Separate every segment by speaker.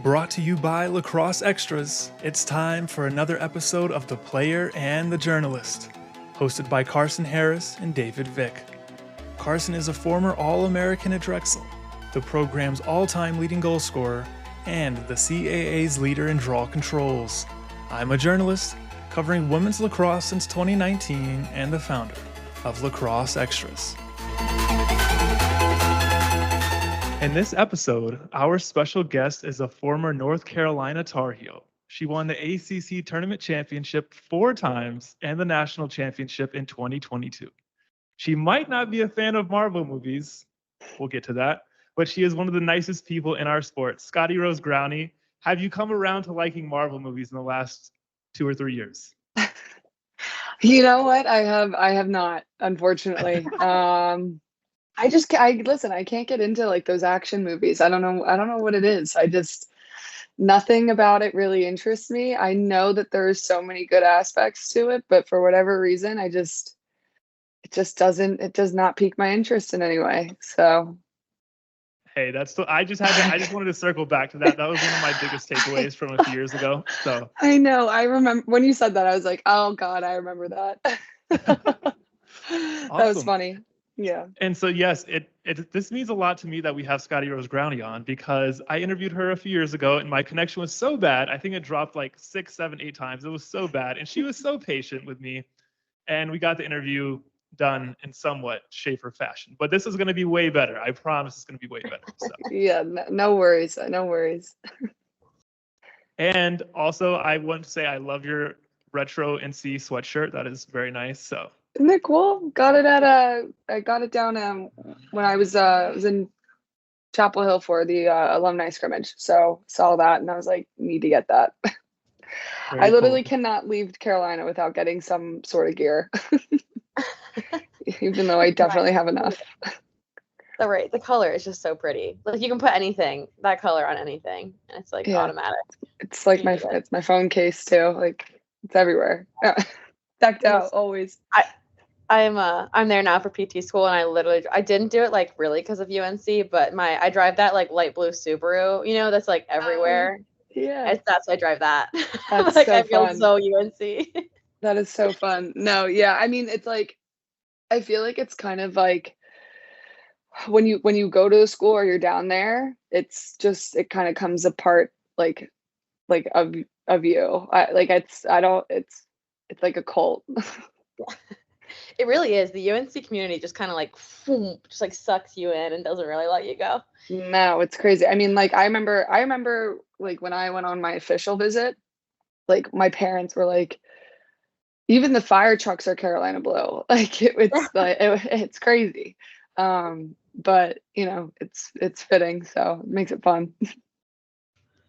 Speaker 1: Brought to you by Lacrosse Extras, it's time for another episode of The Player and the Journalist, hosted by Karson Harris and David Vick. Karson is a former All-American at Drexel, the program's all-time leading goal scorer, and the CAA's leader in draw controls. I'm a journalist covering women's lacrosse since 2019 and the founder of Lacrosse Extras. In this episode, our special guest is a former North Carolina Tar Heel. She won the ACC Tournament Championship 4 times and the National Championship in 2022. She might not be a fan of Marvel movies, we'll get to that, but she is one of the nicest people in our sport. Scottie Rose Growney, have you come around to liking Marvel movies in the last 2 or 3 years?
Speaker 2: You know what? I have not, unfortunately. Listen, I can't get into like those action movies. I don't know what it is. Nothing about it really interests me. I know that there's so many good aspects to it, but for whatever reason, it does not pique my interest in any way. So
Speaker 1: hey, I just wanted to circle back to that. That was one of my biggest takeaways from a few years ago. So
Speaker 2: I know. I remember when you said that, I was like, oh God, I remember that. That was funny. Yeah.
Speaker 1: And so, yes, this means a lot to me that we have Scottie Rose Growney on, because I interviewed her a few years ago and my connection was so bad. I think it dropped like 6, 7, 8 times. It was so bad. And she was so patient with me. And we got the interview done in somewhat shape or fashion. But this is going to be way better. I promise it's going to be way better. So.
Speaker 2: Yeah, no worries. No worries.
Speaker 1: And also, I want to say I love your retro NC sweatshirt. That is very nice. So.
Speaker 2: Isn't that cool? I got it down when I was in Chapel Hill for the alumni scrimmage. So saw that and I was like, need to get that. I literally cannot leave Carolina without getting some sort of gear. Even though I definitely have enough.
Speaker 3: The color is just so pretty. Like you can put that color on anything, and it's like automatic.
Speaker 2: It's like it's my phone case too. Like it's everywhere. Decked out always.
Speaker 3: I'm there now for PT school, and I didn't do it like really because of UNC, but I drive that like light blue Subaru, that's like everywhere.
Speaker 2: Yeah,
Speaker 3: that's I drive that.
Speaker 2: That's
Speaker 3: like
Speaker 2: so
Speaker 3: I feel
Speaker 2: fun.
Speaker 3: so UNC.
Speaker 2: That is so fun. No, yeah, I mean it's like I feel like it's kind of like when you go to the school or you're down there, it kind of comes apart like of you. It's like a cult.
Speaker 3: It really is. The UNC community just kind of like sucks you in and doesn't really let you go.
Speaker 2: No, it's crazy. I mean, like I remember like when I went on my official visit, like my parents were like, even the fire trucks are Carolina blue. Like it's crazy. But it's fitting, so it makes it fun.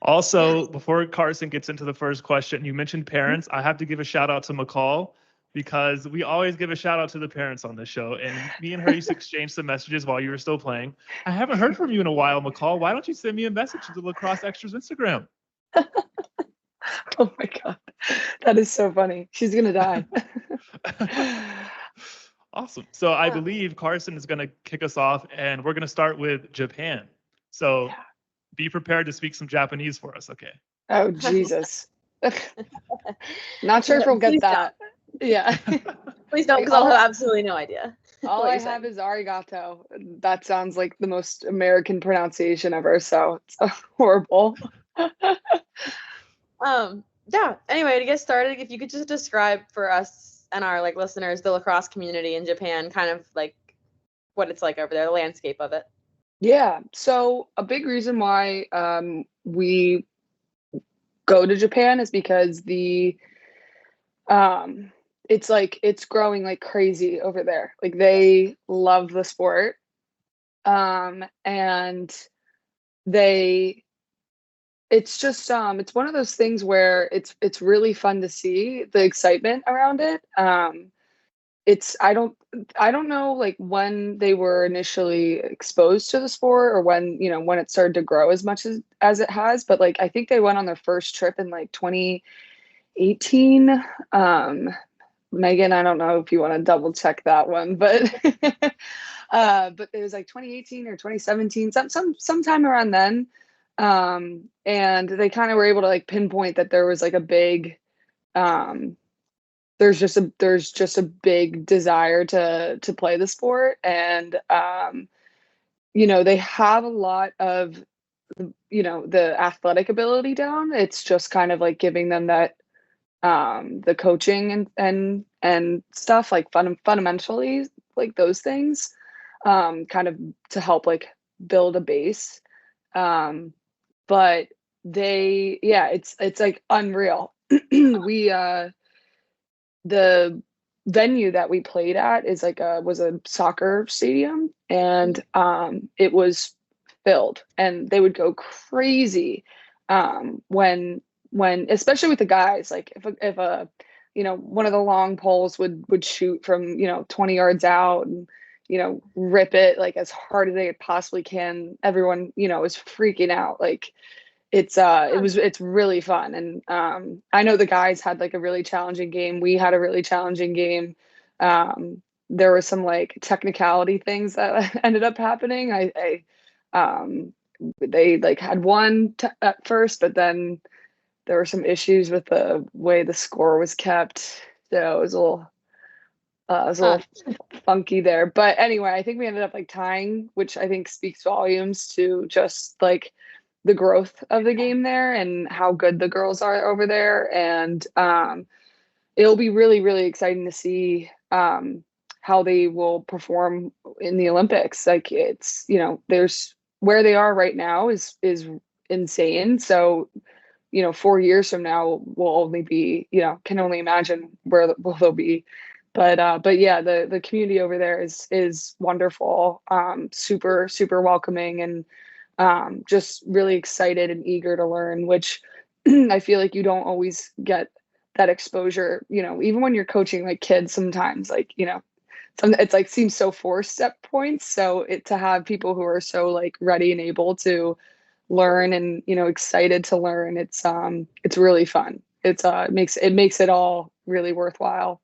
Speaker 1: Also, before Karson gets into the first question, you mentioned parents. I have to give a shout out to McCall, because we always give a shout out to the parents on this show. And me and her used to exchange some messages while you were still playing. I haven't heard from you in a while, McCall. Why don't you send me a message to the Lacrosse Extras Instagram?
Speaker 2: Oh my God. That is so funny. She's going to die.
Speaker 1: Awesome. So I believe Karson is going to kick us off, and we're going to start with Japan. So be prepared to speak some Japanese for us, okay?
Speaker 2: Oh, Jesus. Not sure if we'll get that. Yeah.
Speaker 3: Please don't, because I'll have absolutely no idea.
Speaker 2: All I have is arigato. That sounds like the most American pronunciation ever, so it's horrible.
Speaker 3: Anyway, to get started, if you could just describe for us and our listeners the lacrosse community in Japan, kind of like what it's like over there, the landscape of it.
Speaker 2: Yeah. So a big reason why we go to Japan is because it's growing like crazy over there. Like they love the sport. And it's just it's one of those things where it's really fun to see the excitement around it. I don't know like when they were initially exposed to the sport or when it started to grow as much as it has, but like I think they went on their first trip in like 2018. Megan, I don't know if you want to double check that one, but it was like 2018 or 2017, sometime around then. And they kind of were able to like pinpoint that there was like a big, there's just a big desire to play the sport. And, they have a lot of, the athletic ability down. It's just kind of like giving them that, the coaching and stuff like fundamentally, like those things, kind of to help like build a base. But it's like unreal. We The venue that we played at was a soccer stadium, and it was filled, and they would go crazy when especially with the guys, like if a one of the long poles would shoot from 20 yards out, and rip it like as hard as they possibly can. Everyone is freaking out. Like it's really fun. And I know the guys had like a really challenging game. We had a really challenging game. There were some like technicality things that ended up happening. They like had one at first, but then there were some issues with the way the score was kept. So it was a little funky there. But anyway, I think we ended up like tying, which I think speaks volumes to just like the growth of the game there and how good the girls are over there. And it'll be really, really exciting to see how they will perform in the Olympics. Like it's, there's where they are right now is insane. So 4 years from now will only be, can only imagine where they'll be. But yeah, the community over there is wonderful, super, super welcoming, and just really excited and eager to learn, which I feel like you don't always get that exposure, even when you're coaching like kids sometimes, like, it's like seems so forced at points. So to have people who are so like ready and able to learn and, excited to learn, it's really fun. It makes it all really worthwhile.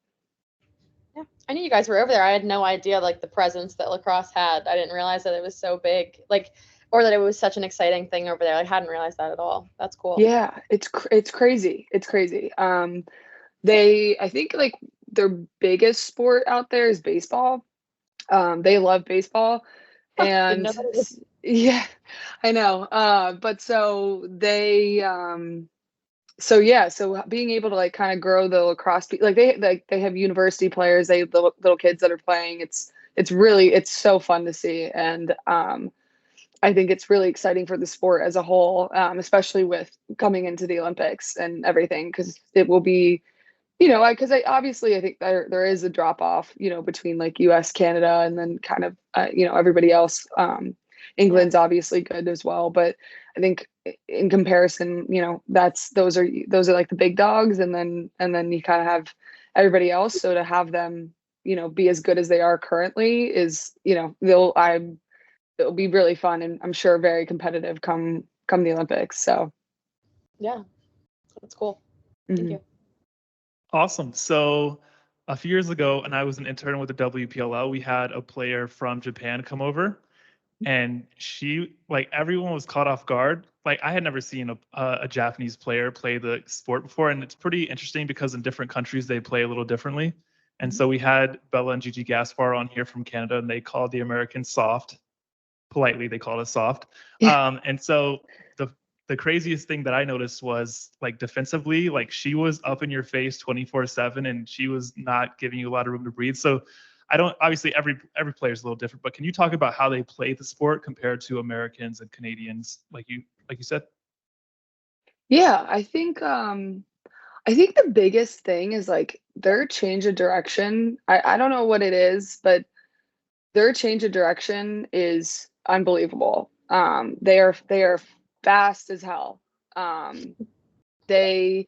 Speaker 3: Yeah, I knew you guys were over there. I had no idea like the presence that lacrosse had. I didn't realize that it was so big, like, or that it was such an exciting thing over there. I hadn't realized that at all. That's cool.
Speaker 2: Yeah, it's crazy. It's crazy. I think like their biggest sport out there is baseball. They love baseball, and yeah, I know. But so so being able to like kind of grow the lacrosse, like they have university players, they have the little kids that are playing. It's so fun to see. And I think it's really exciting for the sport as a whole, especially with coming into the Olympics and everything, because it will be, because obviously I think there is a drop off, between like U.S., Canada, and then kind of, everybody else. England's obviously good as well, but I think in comparison, those are like the big dogs, and then you kind of have everybody else. So to have them, be as good as they are currently is, it'll be really fun, and I'm sure very competitive come the Olympics. So
Speaker 3: yeah, that's cool. Thank you.
Speaker 1: Awesome. So a few years ago, and I was an intern with the WPLL, we had a player from Japan come over, and she, like, everyone was caught off guard. Like, I had never seen a Japanese player play the sport before, and it's pretty interesting because in different countries they play a little differently. And so we had Bella and Gigi Gaspar on here from Canada, and they called the Americans soft. Politely, they called us soft.
Speaker 2: Yeah.
Speaker 1: And so the craziest thing that I noticed was like defensively, like she was up in your face 24/7, and she was not giving you a lot of room to breathe. So obviously every player is a little different, but can you talk about how they play the sport compared to Americans and Canadians, like you said?
Speaker 2: Yeah, I think the biggest thing is like their change of direction. I don't know what it is, but their change of direction is unbelievable. They are fast as hell. The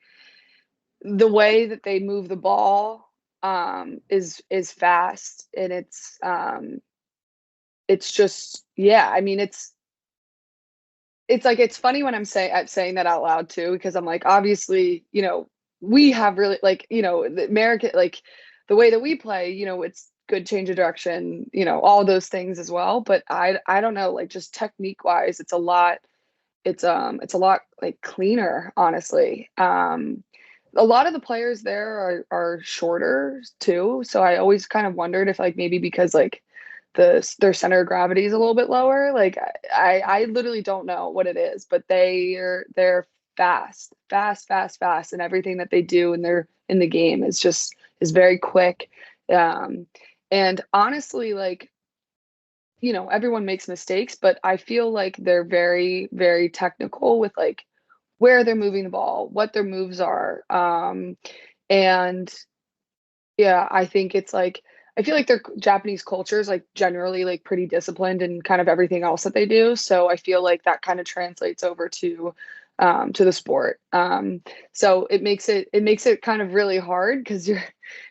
Speaker 2: way that they move the ball is fast, and it's just, yeah, I mean, it's like, it's funny when I'm saying that out loud too, because I'm like, obviously, we have really like, the American, like the way that we play, it's good change of direction, all those things as well. But I don't know, like just technique wise, it's a lot it's a lot like cleaner, honestly. A lot of the players there are shorter too, so I always kind of wondered if like maybe because like their center of gravity is a little bit lower. Like I literally don't know what it is, but they're fast, and everything that they do in the game is very quick. And honestly, like, everyone makes mistakes, but I feel like they're very, very technical with like where they're moving the ball, what their moves are. And yeah, I think it's like, I feel like their Japanese culture is like generally like pretty disciplined and kind of everything else that they do. So I feel like that kind of translates over to the sport. So it makes it kind of really hard because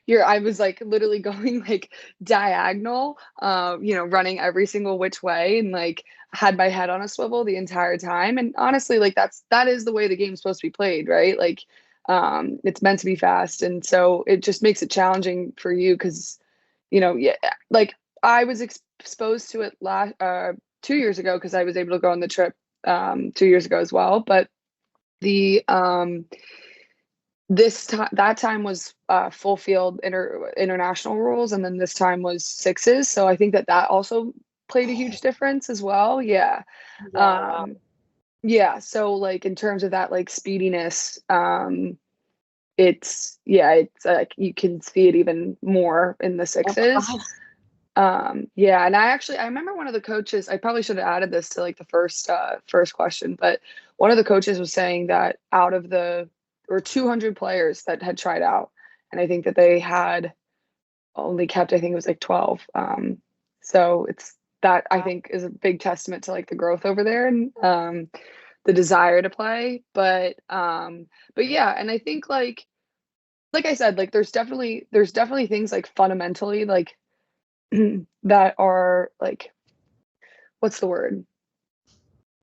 Speaker 2: I was like literally going like diagonal, running every single which way and like had my head on a swivel the entire time. And honestly, like that is the way the game's supposed to be played, right? Like, it's meant to be fast. And so it just makes it challenging for you because, yeah, like I was exposed to it 2 years ago because I was able to go on the trip 2 years ago as well. But the that time was full field international rules, and then this time was sixes. So I think that also played a huge difference as well. Yeah.
Speaker 3: Wow.
Speaker 2: Yeah. So like in terms of that like speediness, it's like you can see it even more in the sixes. Yeah, and I remember one of the coaches, I probably should have added this to like the first question, but one of the coaches was saying that out of there were 200 players that had tried out, and I think that they had only kept, I think it was like 12. So it's that I think is a big testament to like the growth over there and the desire to play. But yeah, and I think like I said, like there's definitely things like fundamentally like that are like, what's the word?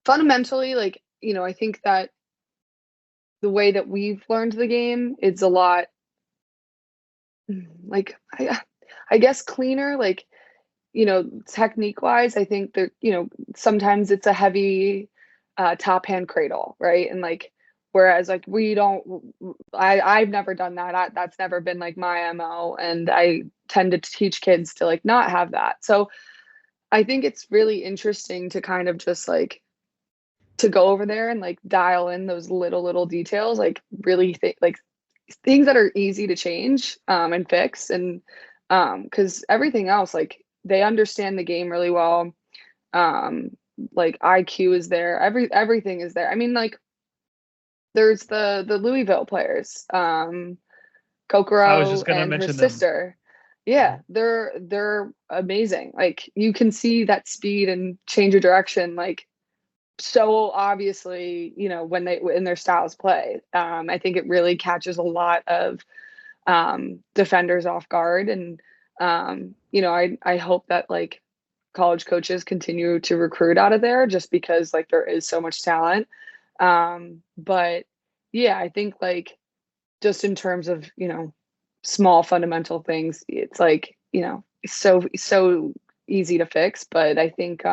Speaker 2: Fundamentally, like, I think that the way that we've learned the game is a lot like I guess cleaner, like, technique wise. I think that, sometimes it's a heavy top hand cradle, right? And like whereas like I've never done that. That's never been like my MO, and I tend to teach kids to like not have that. So I think it's really interesting to kind of just like to go over there and like dial in those little details, like really like things that are easy to change and fix. And because everything else, like they understand the game really well. Like IQ is there, everything is there. I mean, like there's the Louisville players,
Speaker 1: I was just
Speaker 2: Kokoro
Speaker 1: gonna
Speaker 2: and her
Speaker 1: mention them.
Speaker 2: sister. Yeah, they're amazing. Like you can see that speed and change of direction, like so obviously, when they in their styles play. I think it really catches a lot of defenders off guard, and I hope that like college coaches continue to recruit out of there just because like there is so much talent. But yeah, I think like just in terms of, small fundamental things, it's like, so easy to fix. But I think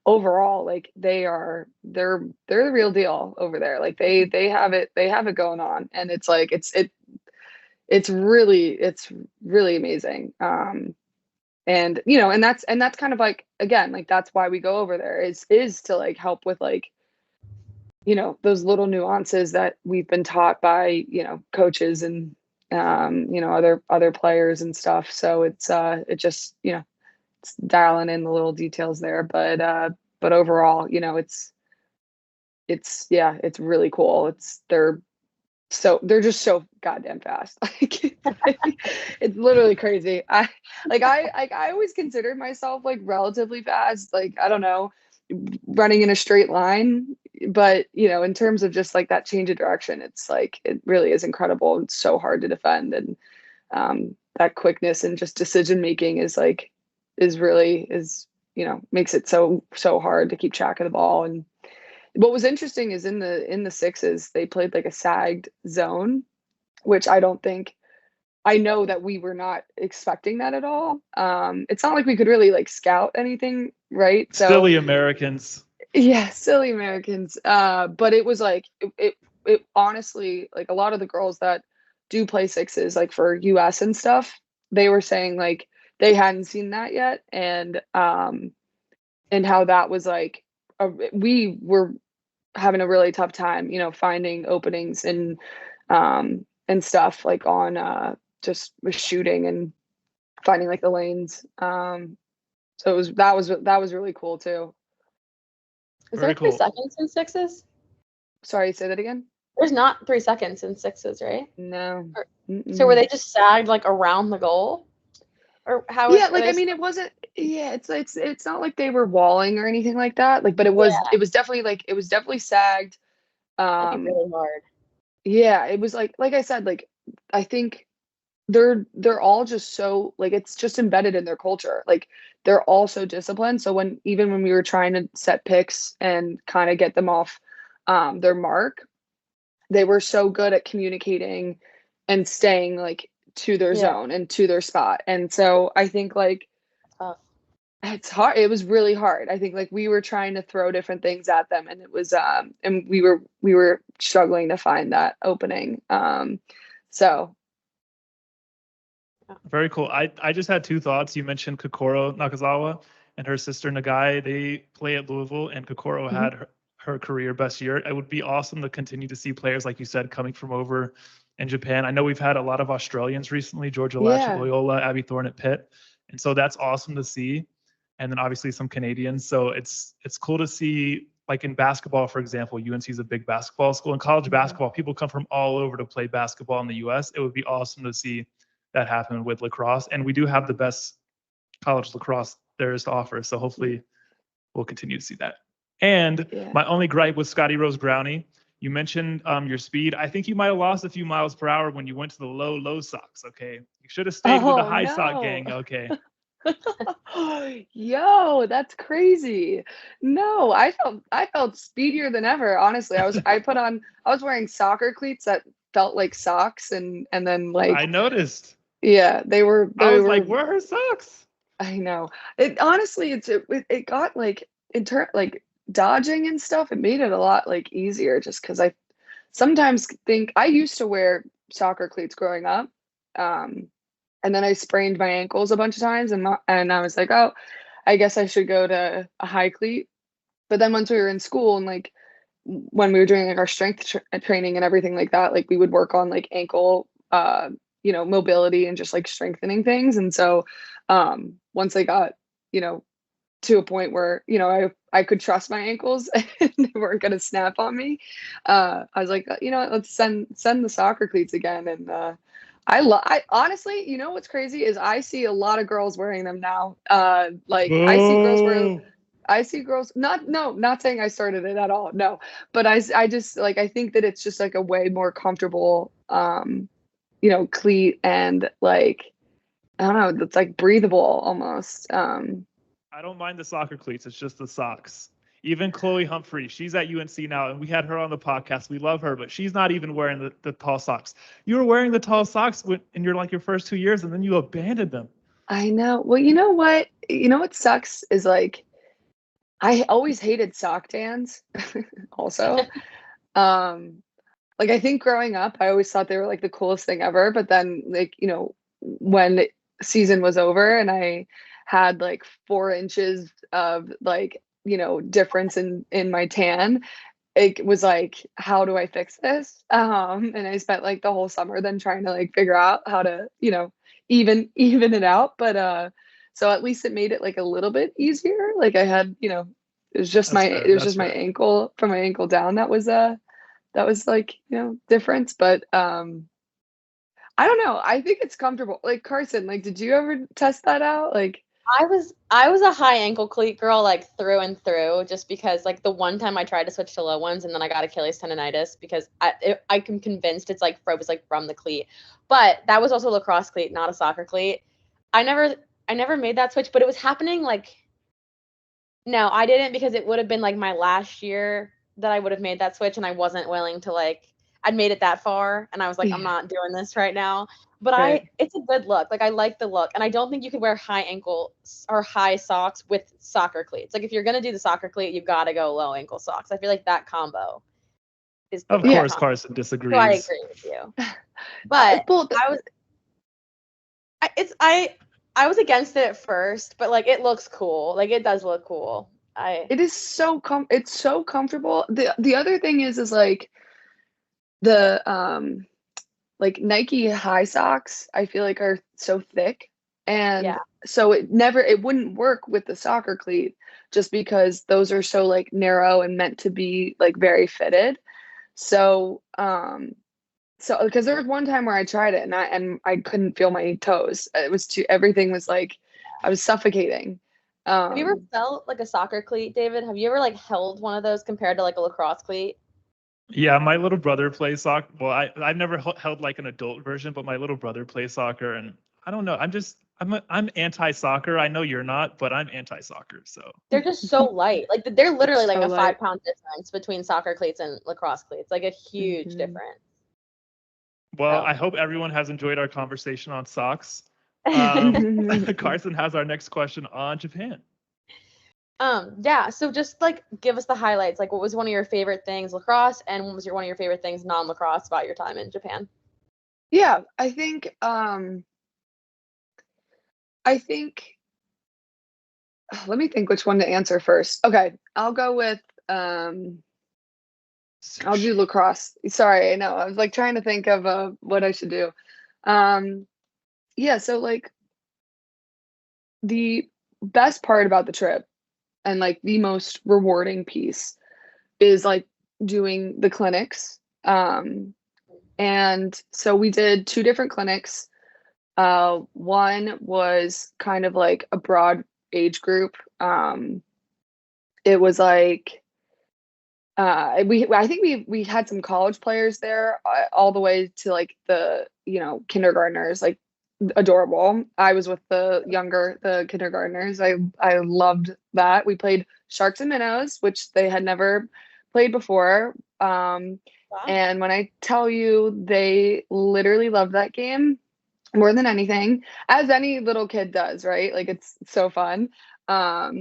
Speaker 2: overall, like they're the real deal over there. Like they have it going on, and it's like it's really amazing. And that's kind of like, again, like that's why we go over there is to like help with like, those little nuances that we've been taught by, coaches and other players and stuff. So it's it just, it's dialing in the little details there. But overall, it's really cool. They're just so goddamn fast. Like it's literally crazy. I always considered myself like relatively fast. Like, I don't know, running in a straight line. But, in terms of just like that change of direction, it's like, it really is incredible. It's so hard to defend. And that quickness and just decision making makes it so hard to keep track of the ball. And what was interesting is in the sixes, they played like a sagged zone, which I know that we were not expecting that at all. It's not like we could really like scout anything, right? So
Speaker 1: Silly Americans.
Speaker 2: Yeah, silly Americans. But it was like it honestly, like a lot of the girls that do play sixes, like for US and stuff, they were saying like they hadn't seen that yet, and how that was like we were having a really tough time, finding openings and stuff like on just with shooting and finding like the lanes. So that was really cool too.
Speaker 3: Is
Speaker 1: Very
Speaker 3: there 3 seconds
Speaker 1: cool.
Speaker 3: in sixes?
Speaker 2: Sorry, say that again.
Speaker 3: There's not 3 seconds in sixes, right?
Speaker 2: No.
Speaker 3: So were they just sagged like around the goal, or how?
Speaker 2: Yeah, like I mean, it wasn't. Yeah, it's not like they were walling or anything like that. Like, but it was definitely sagged.
Speaker 3: That'd be really hard.
Speaker 2: Yeah, it was like I said, like I think they're all just so like it's just embedded in their culture. Like they're all so disciplined. So even when we were trying to set picks and kind of get them off their mark, they were so good at communicating and staying like to their
Speaker 3: Yeah.
Speaker 2: zone and to their spot. And so I think like
Speaker 3: Tough.
Speaker 2: it's hard. It was really hard. I think like we were trying to throw different things at them, and it was and we were struggling to find that opening. So
Speaker 1: Very cool. I just had two thoughts. You mentioned Kokoro Nakazawa and her sister Nagai. They play at Louisville, and Kokoro had her career best year. It would be awesome to continue to see players, like you said, coming from over in Japan. I know we've had a lot of Australians recently, Georgia Latch at
Speaker 2: yeah,
Speaker 1: Loyola, Abby Thorne at Pitt. And so that's awesome to see. And then obviously some Canadians. So it's cool to see, like in basketball, for example, UNC is a big basketball school. In college basketball, people come from all over to play basketball in the US. It would be awesome to see that happen with lacrosse. And we do have the best college lacrosse there is to offer. So hopefully we'll continue to see that. And my only gripe was Scottie Rose Growney. You mentioned your speed. I think you might have lost a few miles per hour when you went to the low socks. Okay, you should have stayed with the high sock gang. Okay.
Speaker 2: Yo, that's crazy. No, I felt speedier than ever. Honestly, I was wearing soccer cleats that felt like socks, and then like
Speaker 1: I noticed.
Speaker 2: yeah, they were.
Speaker 1: I was like, where are her socks?
Speaker 2: I know. It honestly, it got like like dodging and stuff. It made it a lot like easier just because I sometimes think I used to wear soccer cleats growing up. And then I sprained my ankles a bunch of times, and I was like, oh, I guess I should go to a high cleat. But then once we were in school and like when we were doing like our strength training and everything like that, like we would work on like ankle, mobility and just like strengthening things. And so once I got, to a point where, I could trust my ankles and they weren't going to snap on me. I was like, let's send the soccer cleats again. And I honestly, what's crazy is I see a lot of girls wearing them now. I see girls not saying I started it at all. No, but I just like, I think that it's just like a way more comfortable, cleat, and like, I don't know, it's like breathable almost.
Speaker 1: I don't mind the soccer cleats. It's just the socks. Even Chloe Humphrey, she's at UNC now, and we had her on the podcast. We love her, but she's not even wearing the tall socks. You were wearing the tall socks in your first 2 years, and then you abandoned them.
Speaker 2: I know. Well, you know what? You know what sucks is like, I always hated sock tans. Also, like I think growing up, I always thought they were like the coolest thing ever. But then, like when the season was over and I had like 4 inches of like difference in my tan, it was like, how do I fix this? And I spent like the whole summer then trying to like figure out how to even it out. But so at least it made it like a little bit easier. Like I had it was just my ankle, from my ankle down, that was like difference. But I don't know, I think it's comfortable. Like Karson, like did you ever test that out? Like
Speaker 3: I was a high ankle cleat girl, like through and through, just because like the one time I tried to switch to low ones and then I got Achilles tendonitis because I'm convinced it's like it was like from the cleat. But that was also a lacrosse cleat, not a soccer cleat. I never made that switch, but it was happening like, no, I didn't, because it would have been like my last year that I would have made that switch, and I wasn't willing to like, I'd made it that far, and I was like, I'm not doing this right now. But
Speaker 2: Right.
Speaker 3: it's a good look. Like, I like the look, and I don't think you could wear high ankle or high socks with soccer cleats. Like, if you're gonna do the soccer cleat, you gotta go low ankle socks. I feel like that combo is the
Speaker 1: Of
Speaker 3: best
Speaker 1: course,
Speaker 3: combo.
Speaker 1: Karson
Speaker 3: So I
Speaker 1: disagrees.
Speaker 3: agree with you. But
Speaker 2: Well,
Speaker 3: I was against it at first, but like, it looks cool. Like, it does look cool.
Speaker 2: it is it's so comfortable. The other thing is like the like Nike high socks, I feel like are so thick, and
Speaker 3: Yeah.
Speaker 2: so it wouldn't work with the soccer cleat just because those are so like narrow and meant to be like very fitted. So because there was one time where I tried it and I couldn't feel my toes. It was everything was like I was suffocating.
Speaker 3: Have you ever felt like a soccer cleat, David? Have you ever like held one of those compared to like a lacrosse cleat?
Speaker 1: Yeah, my little brother plays soccer. Well, I've never held like an adult version, but my little brother plays soccer, and I don't know. I'm anti-soccer. I know you're not, but I'm anti-soccer. So
Speaker 3: They're just so light. Like, they're literally like
Speaker 2: So
Speaker 3: a
Speaker 2: light.
Speaker 3: 5-pound difference between soccer cleats and lacrosse cleats. Like, a huge
Speaker 2: Mhm.
Speaker 3: difference.
Speaker 1: well,
Speaker 3: So.
Speaker 1: I hope everyone has enjoyed our conversation on socks. Karson has our next question on Japan.
Speaker 3: Yeah, so just like give us the highlights. Like, what was one of your favorite things lacrosse, and what was one of your favorite things non-lacrosse about your time in Japan?
Speaker 2: Yeah, I think let me think which one to answer first. Okay, I'll go with I'll do lacrosse. Sorry, I know. I was like trying to think of what I should do. Yeah, so like the best part about the trip and like the most rewarding piece is like doing the clinics. And so we did two different clinics. One was kind of like a broad age group. It was like I think we had some college players there, all the way to like the kindergartners, like adorable. I was with the kindergartners. I loved that. We played sharks and minnows, which they had never played before.
Speaker 3: Wow.
Speaker 2: And when I tell you, they literally loved that game more than anything, as any little kid does, right? Like, it's so fun. But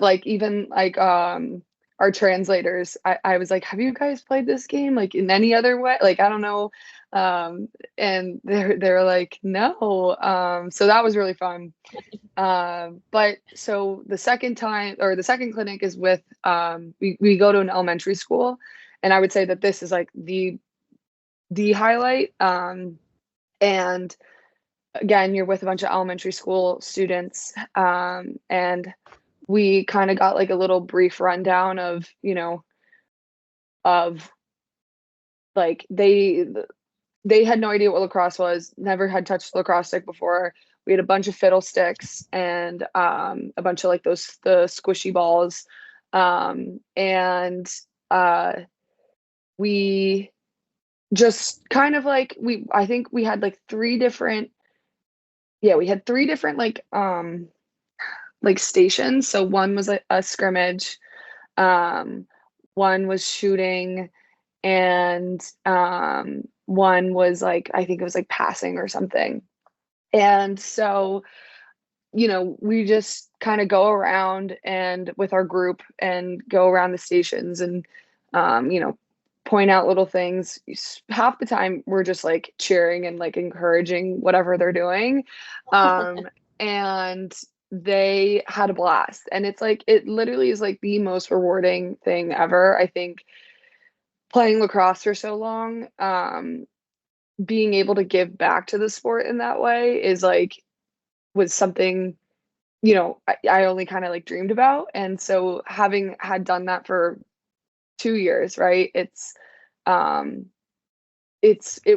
Speaker 2: like, even like our translators, I was like, have you guys played this game like in any other way? Like, I don't know. And they're like, no. So that was really fun. But so the second second clinic is with we go to an elementary school, and I would say that this is like the highlight. And again, you're with a bunch of elementary school students, and we kind of got like a little brief rundown of like they had no idea what lacrosse was, never had touched lacrosse stick before. We had a bunch of fiddlesticks and a bunch of like the squishy balls, and we just kind of like I think we had like three different like stations. So one was a scrimmage, one was shooting, and one was like, I think it was like passing or something. And so we just kind of go around and with our group and go around the stations and point out little things. Half the time we're just like cheering and like encouraging whatever they're doing. And they had a blast, and it's like, it literally is like the most rewarding thing ever. I think playing lacrosse for so long, being able to give back to the sport in that way was something I only kind of like dreamed about. And so having had done that for 2 years, right, it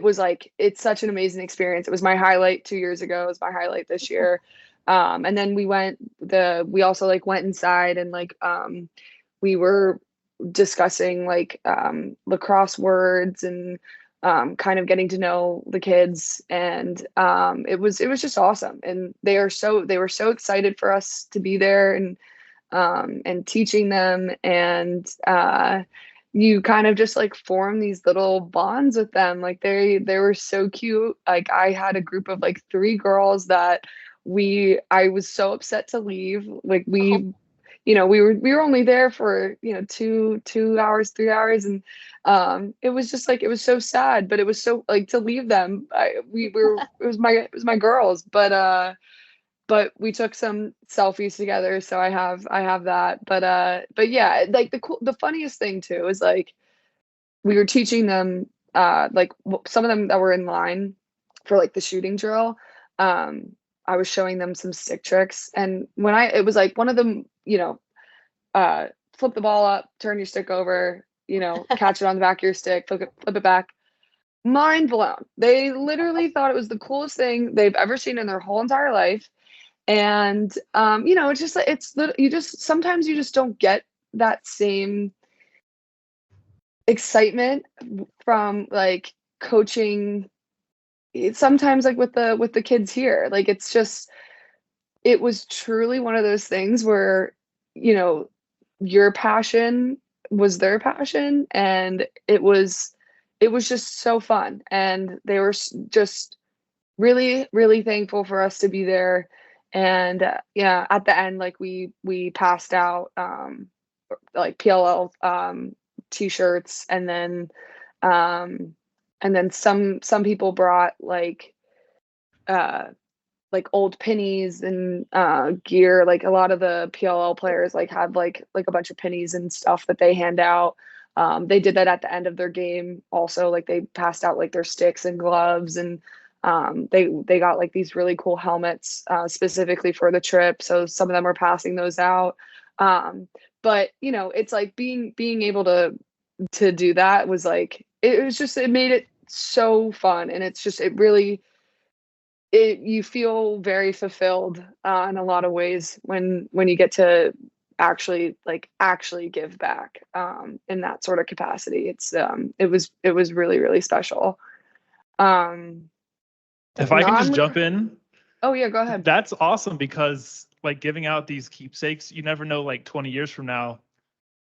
Speaker 2: was like, it's such an amazing experience. It was my highlight 2 years ago. It was my highlight this year. And then we also like went inside and like we were discussing like lacrosse words and kind of getting to know the kids, and it was just awesome. And they were so excited for us to be there and teaching them, and you kind of just like form these little bonds with them. Like they were so cute. Like I had a group of like 3 girls that I was so upset to leave. Like we we were only there for 2 hours, 3 hours, and it was just like it was so sad, but it was so like to leave them. It was my girls, but we took some selfies together, so I have that. But yeah, like the funniest thing too is like we were teaching them like some of them that were in line for like the shooting drill. I was showing them some stick tricks, and it was like one of them, flip the ball up, turn your stick over, catch it on the back of your stick, flip it back. Mind blown. They literally thought it was the coolest thing they've ever seen in their whole entire life. And it's just like sometimes you just don't get that same excitement from like coaching. Sometimes like with the kids here, like it was truly one of those things where your passion was their passion, and it was just so fun, and they were just really, really thankful for us to be there. And yeah, at the end, like we passed out like PLL t-shirts, and then some people brought like old pennies and gear. Like a lot of the PLL players like have like a bunch of pennies and stuff that they hand out. They did that at the end of their game also. Like they passed out like their sticks and gloves, and they got like these really cool helmets specifically for the trip. So some of them are passing those out. But it's like being able to do that was like, it made it so fun. And it's just, you feel very fulfilled in a lot of ways when you get to actually give back in that sort of capacity. It was really, really special.
Speaker 1: If I can just jump in.
Speaker 2: Oh yeah, go ahead.
Speaker 1: That's awesome, because like giving out these keepsakes, you never know, like 20 years from now,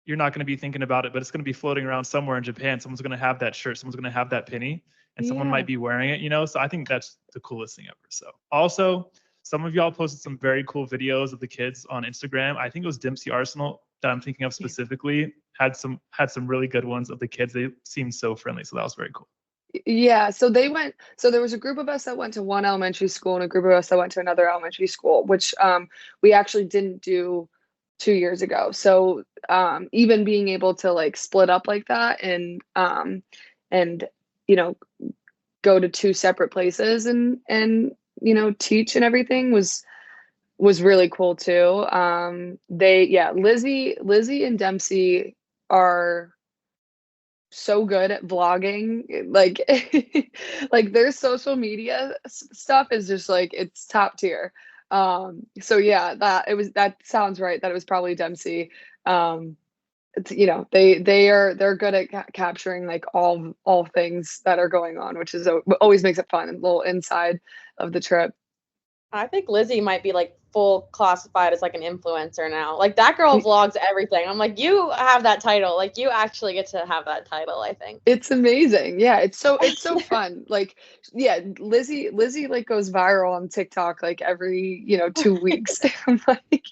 Speaker 1: you're not going to be thinking about it, but it's going to be floating around somewhere in Japan. Someone's going to have that shirt. Someone's going to have that penny, and someone might be wearing it, So I think that's the coolest thing ever. So also, some of y'all posted some very cool videos of the kids on Instagram. I think it was Dempsey Arsenal that I'm thinking of specifically had some really good ones of the kids. They seemed so friendly. So that was very cool.
Speaker 2: Yeah, so there was a group of us that went to one elementary school and a group of us that went to another elementary school, which we actually didn't do 2 years ago. So even being able to like split up like that and go to 2 separate places and teach and everything was really cool too. Lizzie and Dempsey are so good at vlogging. Like like their social media stuff is just like, it's top tier. So yeah, that sounds right, that it was probably Dempsey. It's, they're good at capturing like all things that are going on, which is always makes it fun, and a little inside of the trip.
Speaker 3: I think Lizzie might be like full classified as like an influencer now. Like that girl vlogs everything. I'm like, you have that title. Like you actually get to have that title, I think.
Speaker 2: It's amazing. Yeah, it's so fun. Like, yeah, Lizzie like goes viral on TikTok like every 2 weeks. I'm like,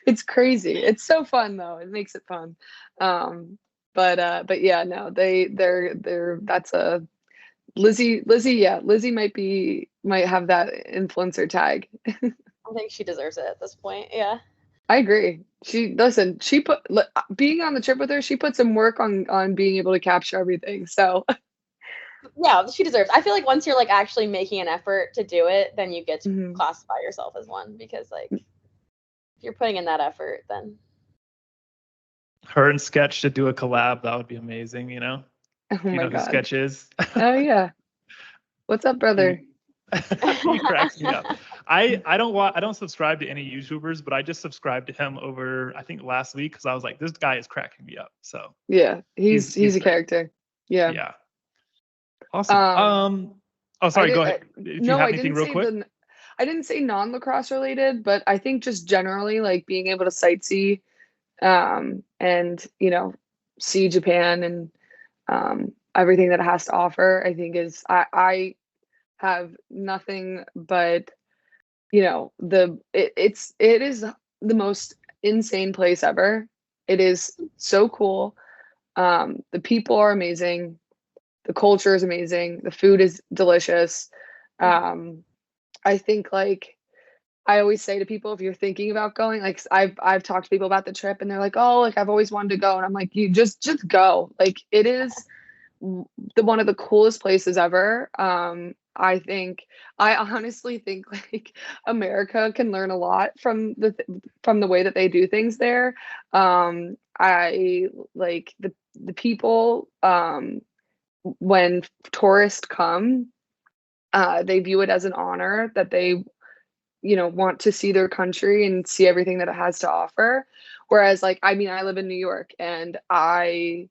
Speaker 2: it's crazy. It's so fun though. It makes it fun. But yeah, no, they're that's a Lizzie. Yeah, Lizzie might have that influencer tag.
Speaker 3: I think she deserves it at this point. Yeah,
Speaker 2: I agree. She put being on the trip with her. She put some work on being able to capture everything. So
Speaker 3: yeah, she deserves. I feel like once you're like actually making an effort to do it, then you get to classify yourself as one, because like if you're putting in that effort, then
Speaker 1: her and Sketch should do a collab. That would be amazing.
Speaker 2: Oh my God.
Speaker 1: Who Sketch is?
Speaker 2: Oh yeah. What's up, brother?
Speaker 1: He cracks me up. I don't subscribe to any YouTubers, but I just subscribed to him over, I think, last week, because I was like, this guy is cracking me up. So
Speaker 2: yeah, he's a character. Yeah.
Speaker 1: Yeah. Awesome. Oh, sorry. Go ahead. If you have anything real quick.
Speaker 2: I didn't say non-lacrosse related, but I think just generally like being able to sightsee, and see Japan and everything that it has to offer. I think is I have nothing but, you know, it is the most insane place ever. It is so cool. The people are amazing. The culture is amazing. The food is delicious. I think like I always say to people, if you're thinking about going, like I've talked to people about the trip and they're like, oh, like I've always wanted to go. And I'm like, you just go. Like it is one of the coolest places ever. I honestly think like America can learn a lot from the way that they do things there. I like the people, when tourists come, they view it as an honor that they, you know, want to see their country and see everything that it has to offer. Whereas like, I mean, I live in New York and I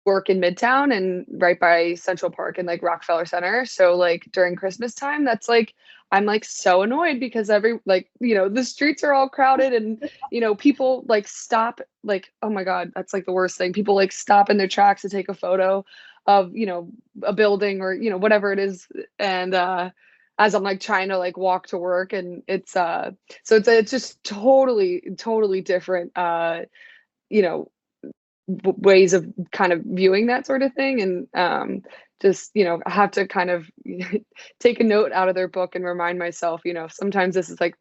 Speaker 2: work in Midtown and right by Central Park and like Rockefeller Center. So like during Christmas time, that's like I'm like so annoyed because like, you know, the streets are all crowded and, you know, people like stop, like, oh my God, that's like the worst thing. People like stop in their tracks to take a photo of, you know, a building or, you know, whatever it is. And as I'm like trying to like walk to work and it's just totally different you know, ways of kind of viewing that sort of thing. And just, you know, I have to kind of take a note out of their book and remind myself, you know, sometimes this is like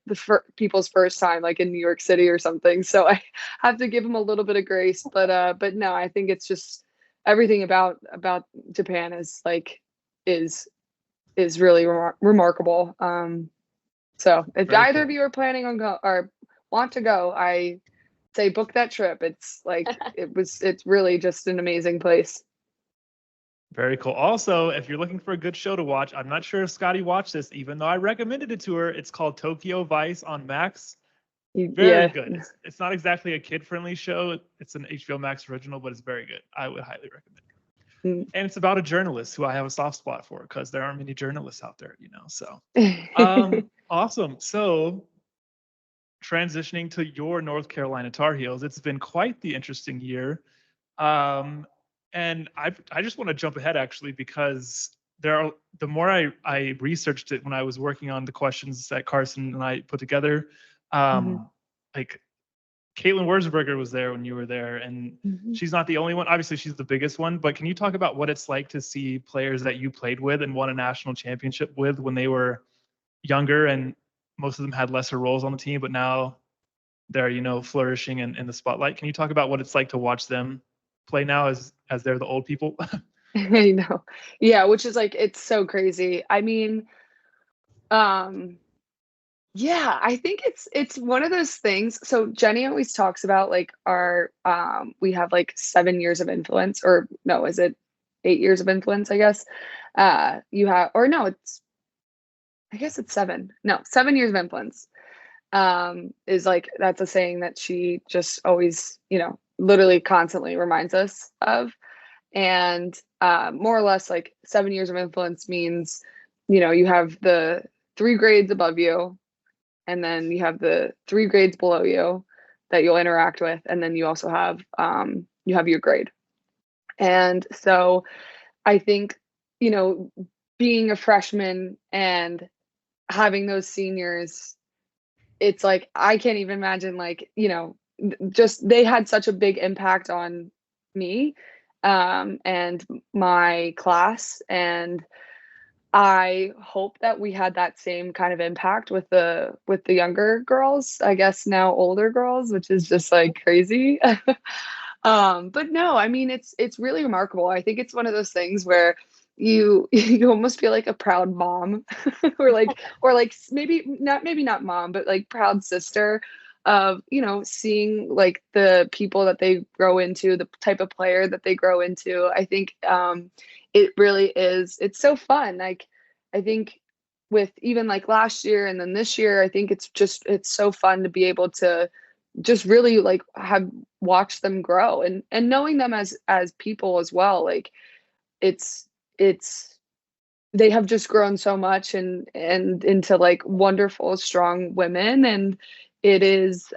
Speaker 2: people's first time like in New York City or something, so I have to give them a little bit of grace. But no, I think it's just everything about Japan is like is really remarkable. So if
Speaker 1: Very
Speaker 2: either
Speaker 1: cool.
Speaker 2: of you are planning on go or want to go, I say book that trip. It's like it's really just an amazing place.
Speaker 1: Very cool. Also, if you're looking for a good show to watch, I'm not sure if Scottie watched this, even though I recommended it to her. It's called Tokyo Vice on Max. Very
Speaker 2: Yeah.
Speaker 1: good. It's not exactly a kid-friendly show. It's an HBO Max original, but it's very good. I would highly recommend it.
Speaker 2: Mm.
Speaker 1: And it's about a journalist who I have a soft spot for because there aren't many journalists out there, you know. So awesome. So transitioning to your North Carolina Tar Heels, it's been quite the interesting year. And I just want to jump ahead actually because the more I researched it when I was working on the questions that Karson and I put together, like Caitlin Wurzberger was there when you were there, and she's not the only one. Obviously, she's the biggest one, but can you talk about what it's like to see players that you played with and won a national championship with when they were younger, and most of them had lesser roles on the team, but now they're, you know, flourishing in the spotlight. Can you talk about what it's like to watch them play now as they're the old people?
Speaker 2: I know. Yeah, which is like it's so crazy. I mean, yeah, I think it's one of those things. So Jenny always talks about like our we have like 7 years of influence, or no, is it 8 years of influence, I guess. You have, or no, I guess it's 7. No, 7 years of influence. Is like that's a saying that she just always, you know, literally constantly reminds us of. And more or less like 7 years of influence means, you know, you have the 3 grades above you, and then you have the 3 grades below you that you'll interact with, and then you also have you have your grade. And so I think, you know, being a freshman and having those seniors, it's like I can't even imagine, like, you know, just they had such a big impact on me and my class, and I hope that we had that same kind of impact with the younger girls, I guess now older girls, which is just like crazy. But no, I mean it's really remarkable. I think it's one of those things where you almost feel like a proud mom or like maybe not mom, but like proud sister of, you know, seeing like the people that they grow into, the type of player that they grow into. I think it really is, it's so fun. Like I think with even like last year and then this year, I think it's so fun to be able to just really like have watched them grow and knowing them as people as well. Like it's they have just grown so much and into like wonderful strong women, and it is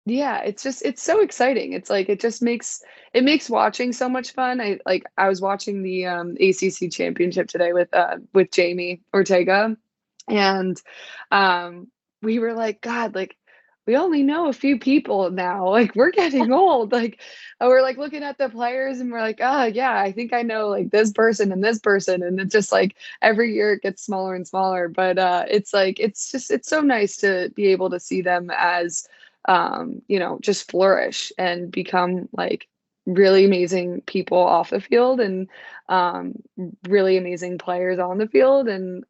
Speaker 2: Yeah, it's so exciting. It's like it makes watching so much fun. I was watching the ACC championship today with Jamie Ortega, and um we were like, God, like we only know a few people now. Like we're getting old. Like we're like looking at the players and we're like, oh yeah, I think I know like this person and this person, and it's just like every year it gets smaller and smaller. But it's like it's so nice to be able to see them as just flourish and become like really amazing people off the field, and um, really amazing players on the field. And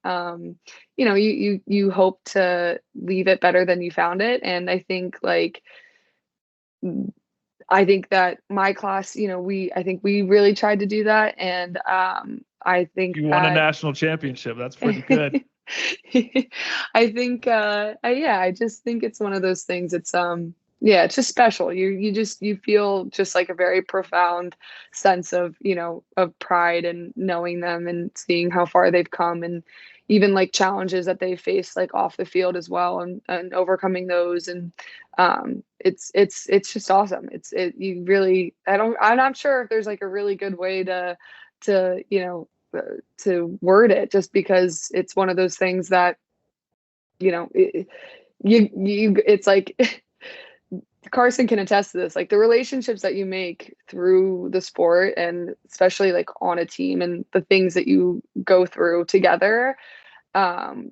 Speaker 2: you hope to leave it better than you found it. And I think that my class, I think we really tried to do that. And I think
Speaker 1: You won a
Speaker 2: that
Speaker 1: national championship. That's pretty good.
Speaker 2: I think yeah, I just think it's one of those things. It's yeah, it's just special. You feel just like a very profound sense of, of pride and knowing them and seeing how far they've come, and even like challenges that they face like off the field as well, and overcoming those. And it's just awesome. You really, I'm not sure if there's like a really good way to to word it, just because it's one of those things that it's like Karson can attest to this, like the relationships that you make through the sport, and especially like on a team, and the things that you go through together,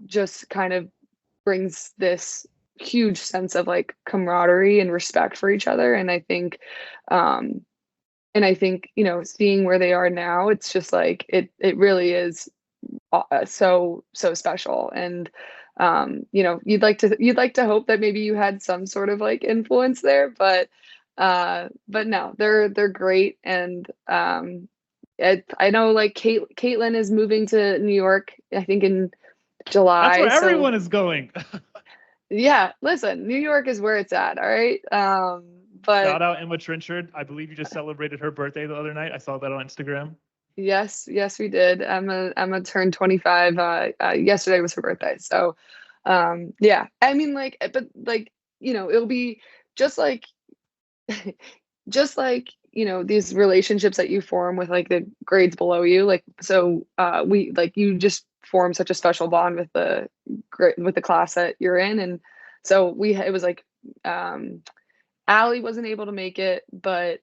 Speaker 2: just kind of brings this huge sense of like camaraderie and respect for each other. Um and I think, seeing where they are now, it's just like it really is so special. And you'd like to hope that maybe you had some sort of like influence there, but no, they're great. And I know like Caitlin is moving to New York, I think in
Speaker 1: That's
Speaker 2: July.
Speaker 1: where
Speaker 2: So
Speaker 1: everyone is going.
Speaker 2: yeah, listen, New York is where it's at. All right. But
Speaker 1: Shout out Emma Trenchard. I believe you just celebrated her birthday the other night. I saw that on Instagram.
Speaker 2: yes, we did. Emma turned 25. Yesterday was her birthday. So, yeah, I mean, like, but like, it'll be just like, just like, these relationships that you form with like the grades below you. Like, so, you just form such a special bond with with the class that you're in. And so it was like, Allie wasn't able to make it, but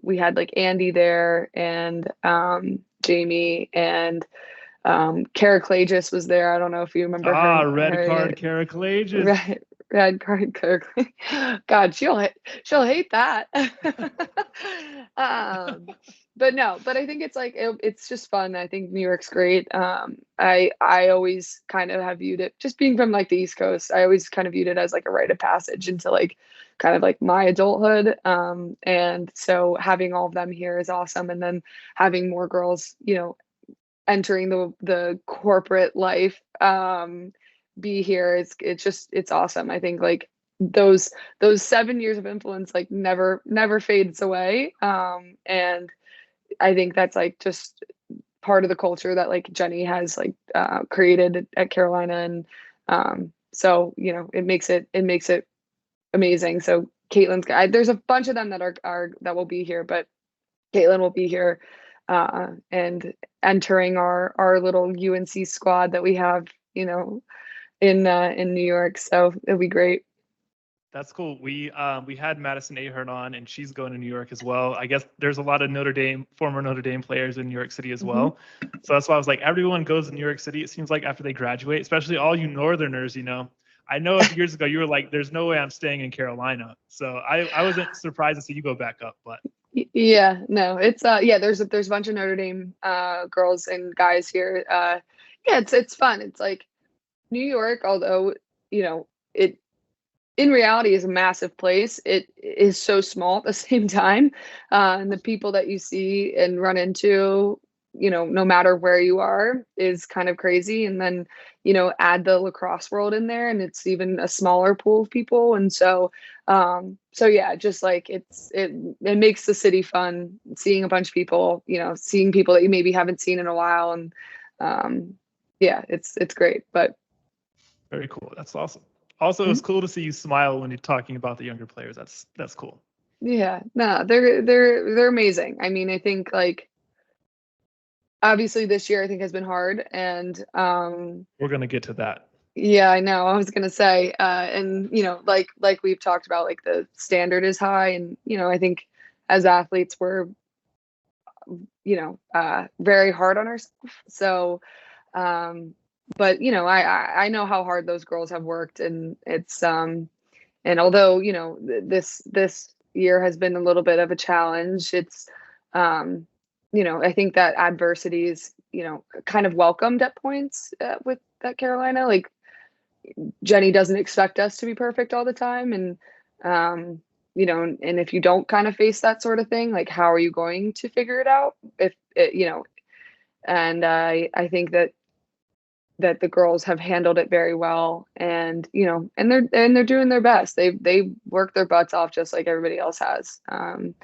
Speaker 2: we had like Andie there, and Jamie, and Kara Clagis was there. I don't know if you remember
Speaker 1: Red
Speaker 2: her
Speaker 1: card, Caraclages.
Speaker 2: red card Kara. God, she'll hate that. um, but I think it's like it's just fun. I think New York's great. I always kind of have viewed it, just being from like the East Coast, I always kind of viewed it as like a rite of passage into like kind of like my adulthood. And so having all of them here is awesome. And then having more girls, entering the corporate life, be here, it's awesome. I think like those 7 years of influence like never fades away. And I think that's like just part of the culture that like Jenny has like created at Carolina. And so it makes it amazing. So there's a bunch of them that that will be here, but Caitlin will be here, and entering our little UNC squad that we have, in New York. So it'll be great.
Speaker 1: That's cool. We had Madison Ahern on, and she's going to New York as well. I guess there's a lot of former Notre Dame players in New York City as well. So that's why I was like, everyone goes to New York City, it seems like, after they graduate, especially all you Northerners, I know a few years ago you were like, there's no way I'm staying in Carolina. So I wasn't surprised to see you go back up, but
Speaker 2: Yeah, no, it's yeah, there's a bunch of Notre Dame girls and guys here. Yeah, it's fun. It's like New York, although, it in reality is a massive place, it is so small at the same time. And the people that you see and run into, no matter where you are, is kind of crazy. And then, add the lacrosse world in there, and it's even a smaller pool of people. And so yeah, just like it makes the city fun, seeing a bunch of people, seeing people that you maybe haven't seen in a while. And yeah, it's great. But
Speaker 1: very cool. That's awesome. Also, it was cool to see you smile when you're talking about the younger players. That's cool.
Speaker 2: Yeah, no, they're amazing. I mean, I think like obviously this year I think has been hard, and
Speaker 1: we're gonna get to that.
Speaker 2: Yeah, I know. I was gonna say, and like we've talked about, like the standard is high, and I think as athletes we're very hard on ourselves. So, but I know how hard those girls have worked, and it's and although this year has been a little bit of a challenge, it's I think that adversity is kind of welcomed at points with that Carolina. Like Jenny doesn't expect us to be perfect all the time, and and if you don't kind of face that sort of thing, like how are you going to figure it out if it. And I think that the girls have handled it very well, and they're doing their best. They work their butts off just like everybody else has, and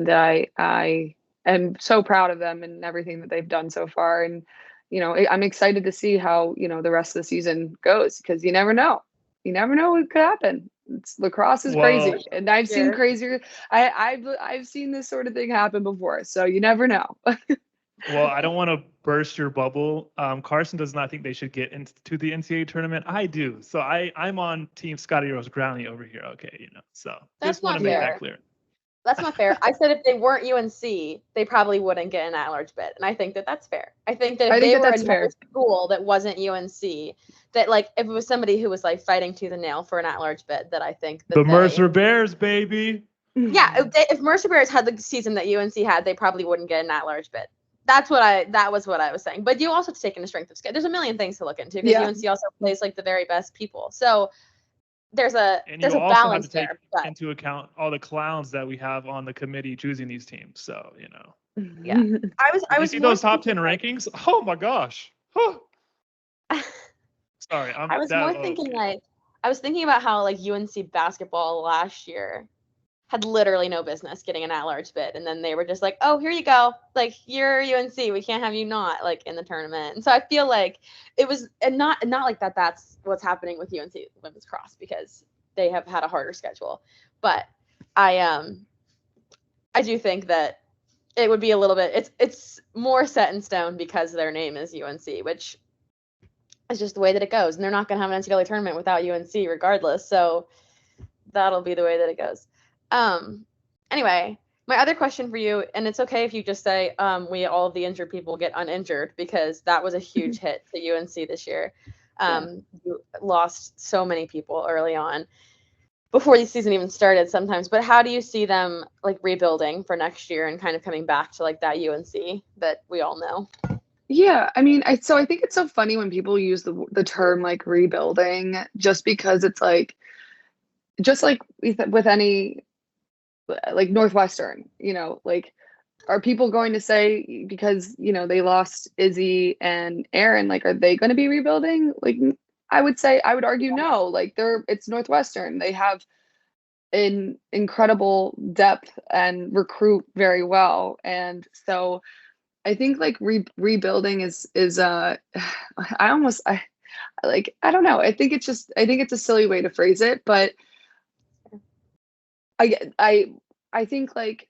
Speaker 2: I am so proud of them and everything that they've done so far. And I'm excited to see how the rest of the season goes, because you never know what could happen. Lacrosse is crazy, and I've seen crazier. I've seen this sort of thing happen before, so you never know.
Speaker 1: Well, I don't want to burst your bubble. Karson does not think they should get into the NCAA tournament. I do. So I'm on team Scottie Rose Growney over here. Okay, so
Speaker 3: that's
Speaker 1: just want to make that clear.
Speaker 3: That's not fair. I said if they weren't UNC, they probably wouldn't get an at-large bid, and I think that that's fair. I think that if they were another school that wasn't UNC, that like if it was somebody who was like fighting tooth and nail for an at-large bid, that I think that
Speaker 1: the Mercer Bears, baby.
Speaker 3: Yeah, if Mercer Bears had the season that UNC had, they probably wouldn't get an at-large bid. That was what I was saying. But you also have to take into strength of schedule. There's a million things to look into, because UNC also plays like the very best people. So there's a balance there.
Speaker 1: And you also have to take into account all the clowns that we have on the committee choosing these teams. So
Speaker 3: Yeah, I was
Speaker 1: see those top 10 rankings. Oh my gosh. Sorry,
Speaker 3: I was thinking about how like UNC basketball last year had literally no business getting an at-large bid, and then they were just like, oh, here you go, like you're UNC, we can't have you not like in the tournament. And so I feel like it was, and not like that's what's happening with UNC women's cross, because they have had a harder schedule. But I do think that it would be a little bit, it's more set in stone because their name is UNC, which is just the way that it goes, and they're not going to have an NCAA tournament without UNC regardless, so that'll be the way that it goes. Anyway, my other question for you, and it's okay if you just say all of the injured people get uninjured, because that was a huge hit to UNC this year. You lost so many people early on before the season even started sometimes. But how do you see them like rebuilding for next year and kind of coming back to like that UNC that we all know?
Speaker 2: Yeah, I mean, I think it's so funny when people use the term like rebuilding, just because it's like, just like with any like Northwestern, like, are people going to say because they lost Izzy and Aaron, like, are they going to be rebuilding? Like, I would argue no. Like, it's Northwestern. They have an incredible depth and recruit very well, and so I think like rebuilding is I don't know. I think it's a silly way to phrase it, but I think like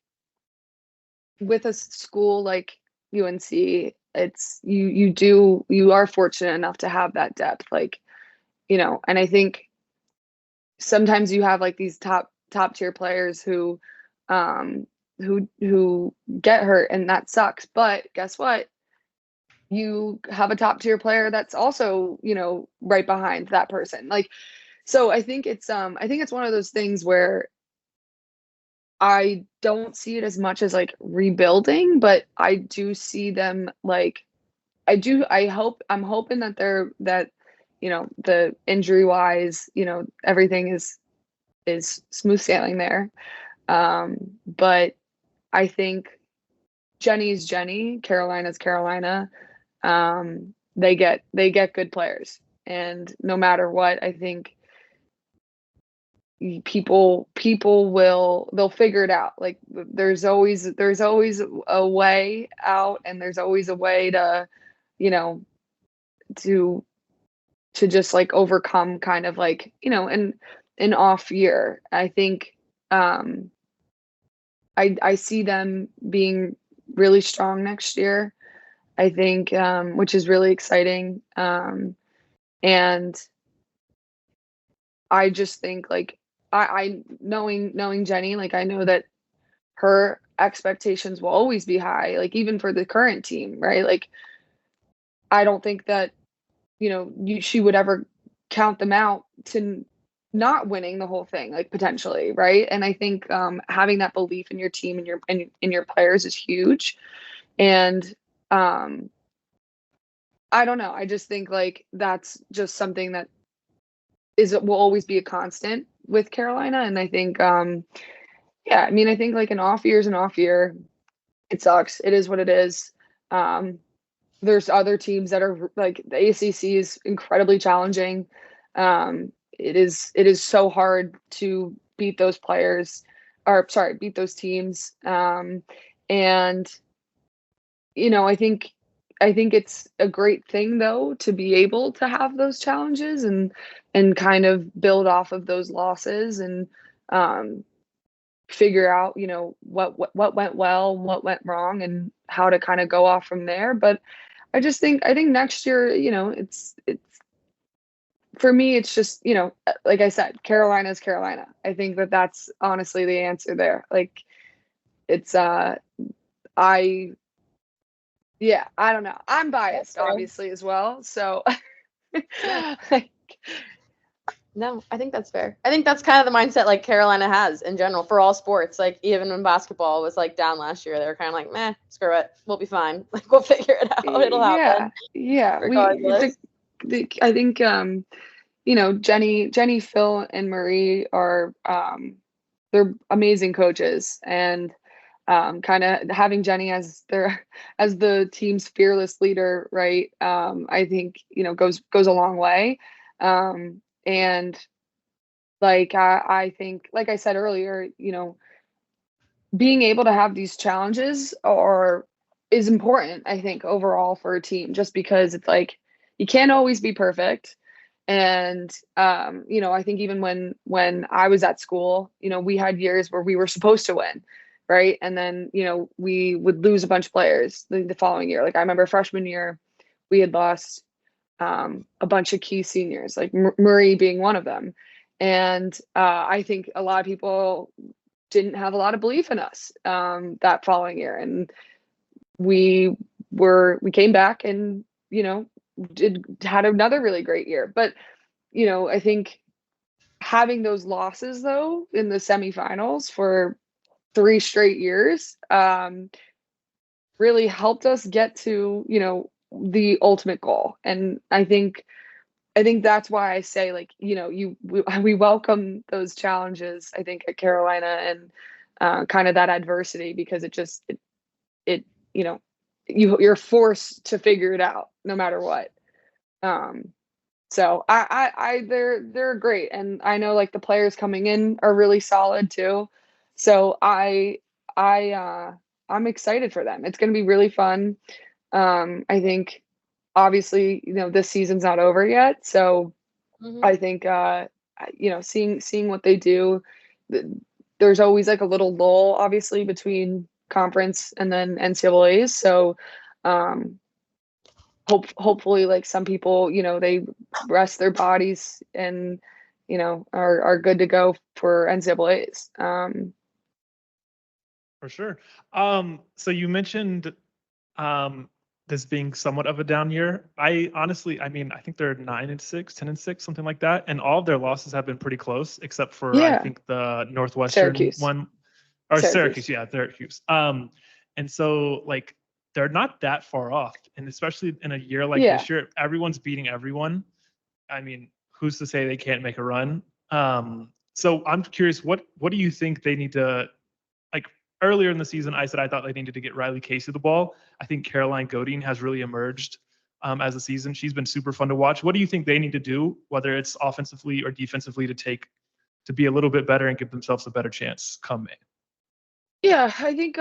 Speaker 2: with a school like UNC, it's you are fortunate enough to have that depth, like, and I think sometimes you have like these top tier players who get hurt, and that sucks. But guess what? You have a top tier player that's also, right behind that person. Like, so I think it's one of those things where I don't see it as much as like rebuilding, but I do see them like, I'm hoping that the injury wise, everything is smooth sailing there. But I think Jenny's Jenny, Carolina's Carolina. They get good players, and no matter what, I think people they'll figure it out. Like, there's always a way out, and there's always a way to to to just like overcome kind of like, you know, an off year. I think I see them being really strong next year. I think, which is really exciting. And I just think like I knowing Jenny, like I know that her expectations will always be high, like even for the current team, right? Like I don't think that, you know, she would ever count them out to not winning the whole thing, like potentially, right? And I think having that belief in your team and in your players is huge. And I don't know. I just think like that's just something that will always be a constant with Carolina. And I think yeah, I mean, I think like an off year is an off year. It sucks. It is what it is. There's other teams that are like the ACC is incredibly challenging. It is so hard to beat those players, or sorry, beat those teams. And you know, I think it's a great thing though to be able to have those challenges and kind of build off of those losses and figure out, you know, what went well, what went wrong, and how to kind of go off from there. But I think next year, you know, it's for me, it's just, you know, like I said, Carolina's Carolina. I think that that's honestly the answer there. Like it's I yeah, I don't know. I'm biased obviously as well. So like,
Speaker 3: No, I think that's fair. I think that's kind of the mindset like Carolina has in general for all sports. Like even when basketball was like down last year, they were kind of like, meh, screw it, we'll be fine. Like we'll figure it out. It'll happen.
Speaker 2: Yeah.
Speaker 3: Regardless.
Speaker 2: I think you know, Jenny, Phil, and Marie are they're amazing coaches, and kind of having Jenny as the team's fearless leader, right? I think, you know, goes a long way. And like I think, like I said earlier, you know, being able to have these challenges is important, I think, overall for a team, just because it's like you can't always be perfect. And you know, I think even when I was at school, you know, we had years where we were supposed to win, right? And then, you know, we would lose a bunch of players the following year. Like I remember freshman year, we had lost a bunch of key seniors, like Marie being one of them. And I think a lot of people didn't have a lot of belief in us that following year. And we came back and, you know, had another really great year. But, you know, I think having those losses though in the semifinals for 3 straight years really helped us get to, you know, the ultimate goal. And I think that's why I say, like, you know, we welcome those challenges, I think, at Carolina, and kind of that adversity, because it you know, you're forced to figure it out no matter what. So they're great, and I know like the players coming in are really solid too. So I'm excited for them. It's going to be really fun. I think obviously, you know, this season's not over yet, so I think you know, seeing what they do, there's always like a little lull obviously between conference and then NCAAs. So hopefully like some people, you know, they rest their bodies and, you know, are good to go for NCAAs.
Speaker 1: For sure. So you mentioned this being somewhat of a down year. I mean, I think they're 9-6, 10-6, something like that, and all of their losses have been pretty close, except for I think the Northwestern one, or Syracuse. Yeah, Syracuse. And so like they're not that far off, and especially in a year like this year, everyone's beating everyone. I mean, who's to say they can't make a run? So I'm curious, what do you think they need to, like, earlier in the season, I said I thought they needed to get Riley Casey the ball. I think Caroline Godin has really emerged as a season. She's been super fun to watch. What do you think they need to do, whether it's offensively or defensively, to be a little bit better and give themselves a better chance come May?
Speaker 2: Yeah, I think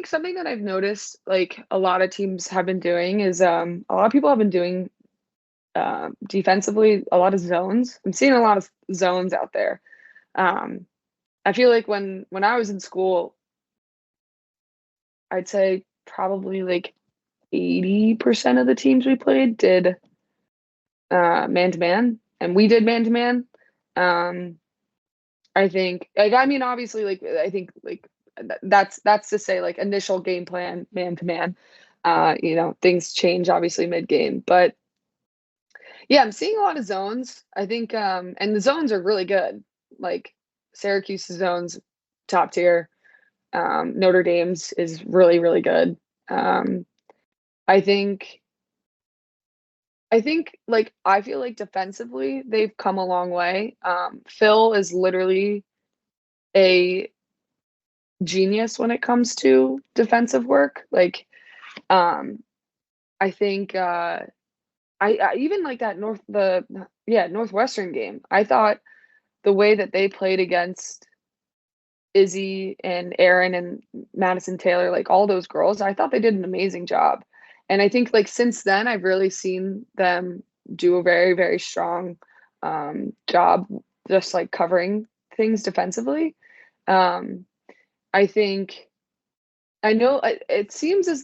Speaker 2: something that I've noticed, like a lot of teams have been doing, is a lot of people have been doing defensively, a lot of zones. I'm seeing a lot of zones out there. I feel like when I was in school, I'd say probably like 80% of the teams we played did man to man, and we did man to man. I think, like, I mean, obviously, like, I think, like, that's to say, like, initial game plan, man to man. Things change obviously mid game, but yeah, I'm seeing a lot of zones. I think, and the zones are really good. Like Syracuse's zones, top tier. Notre Dame's is really, really good. I think, like, I feel like defensively they've come a long way. Phil is literally a genius when it comes to defensive work. Like, I think I even like that Northwestern game. I thought the way that they played against Izzy and Aaron and Madison Taylor, like all those girls, I thought they did an amazing job. And I think like since then, I've really seen them do a very, very strong job just like covering things defensively. I think I know it seems as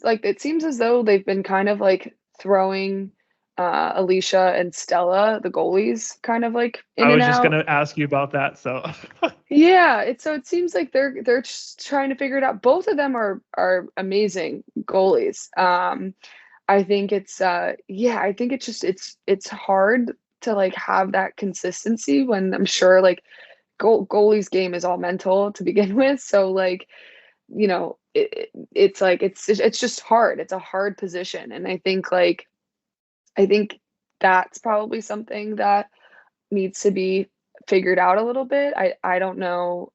Speaker 2: though they've been kind of like throwing Alicia and Stella, the goalies, kind of like in
Speaker 1: I
Speaker 2: and
Speaker 1: was just
Speaker 2: out.
Speaker 1: gonna ask you about that. So
Speaker 2: Yeah, it seems like they're just trying to figure it out. Both of them are amazing goalies. I think I think it's just it's hard to like have that consistency when I'm sure like goalie's game is all mental to begin with. So like, it's like it's just hard. It's a hard position, and I think that's probably something that needs to be figured out a little bit. I don't know.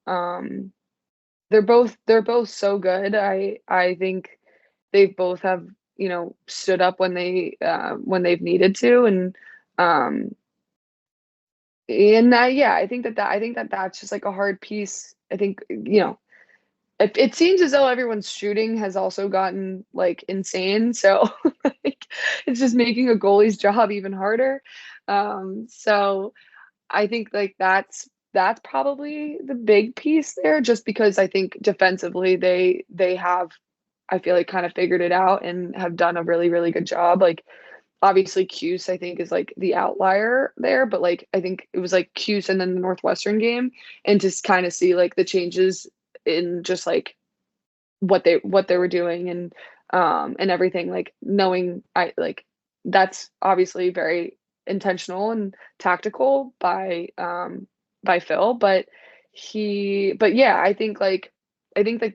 Speaker 2: They're both so good. I think they both have, stood up when they've needed to, um yeah, I think that that's just like a hard piece. I think, it seems as though everyone's shooting has also gotten like insane. So like it's just making a goalie's job even harder. So I think like that's probably the big piece there, just because I think defensively they have, I feel like, kind of figured it out and have done a really, really good job. Like obviously Cuse, I think, is like the outlier there, but like I think it was like Cuse and then the Northwestern game, and just kind of see like the changes in just like what they were doing, and everything, like knowing I like that's obviously very intentional and tactical by Phil, but yeah, I think like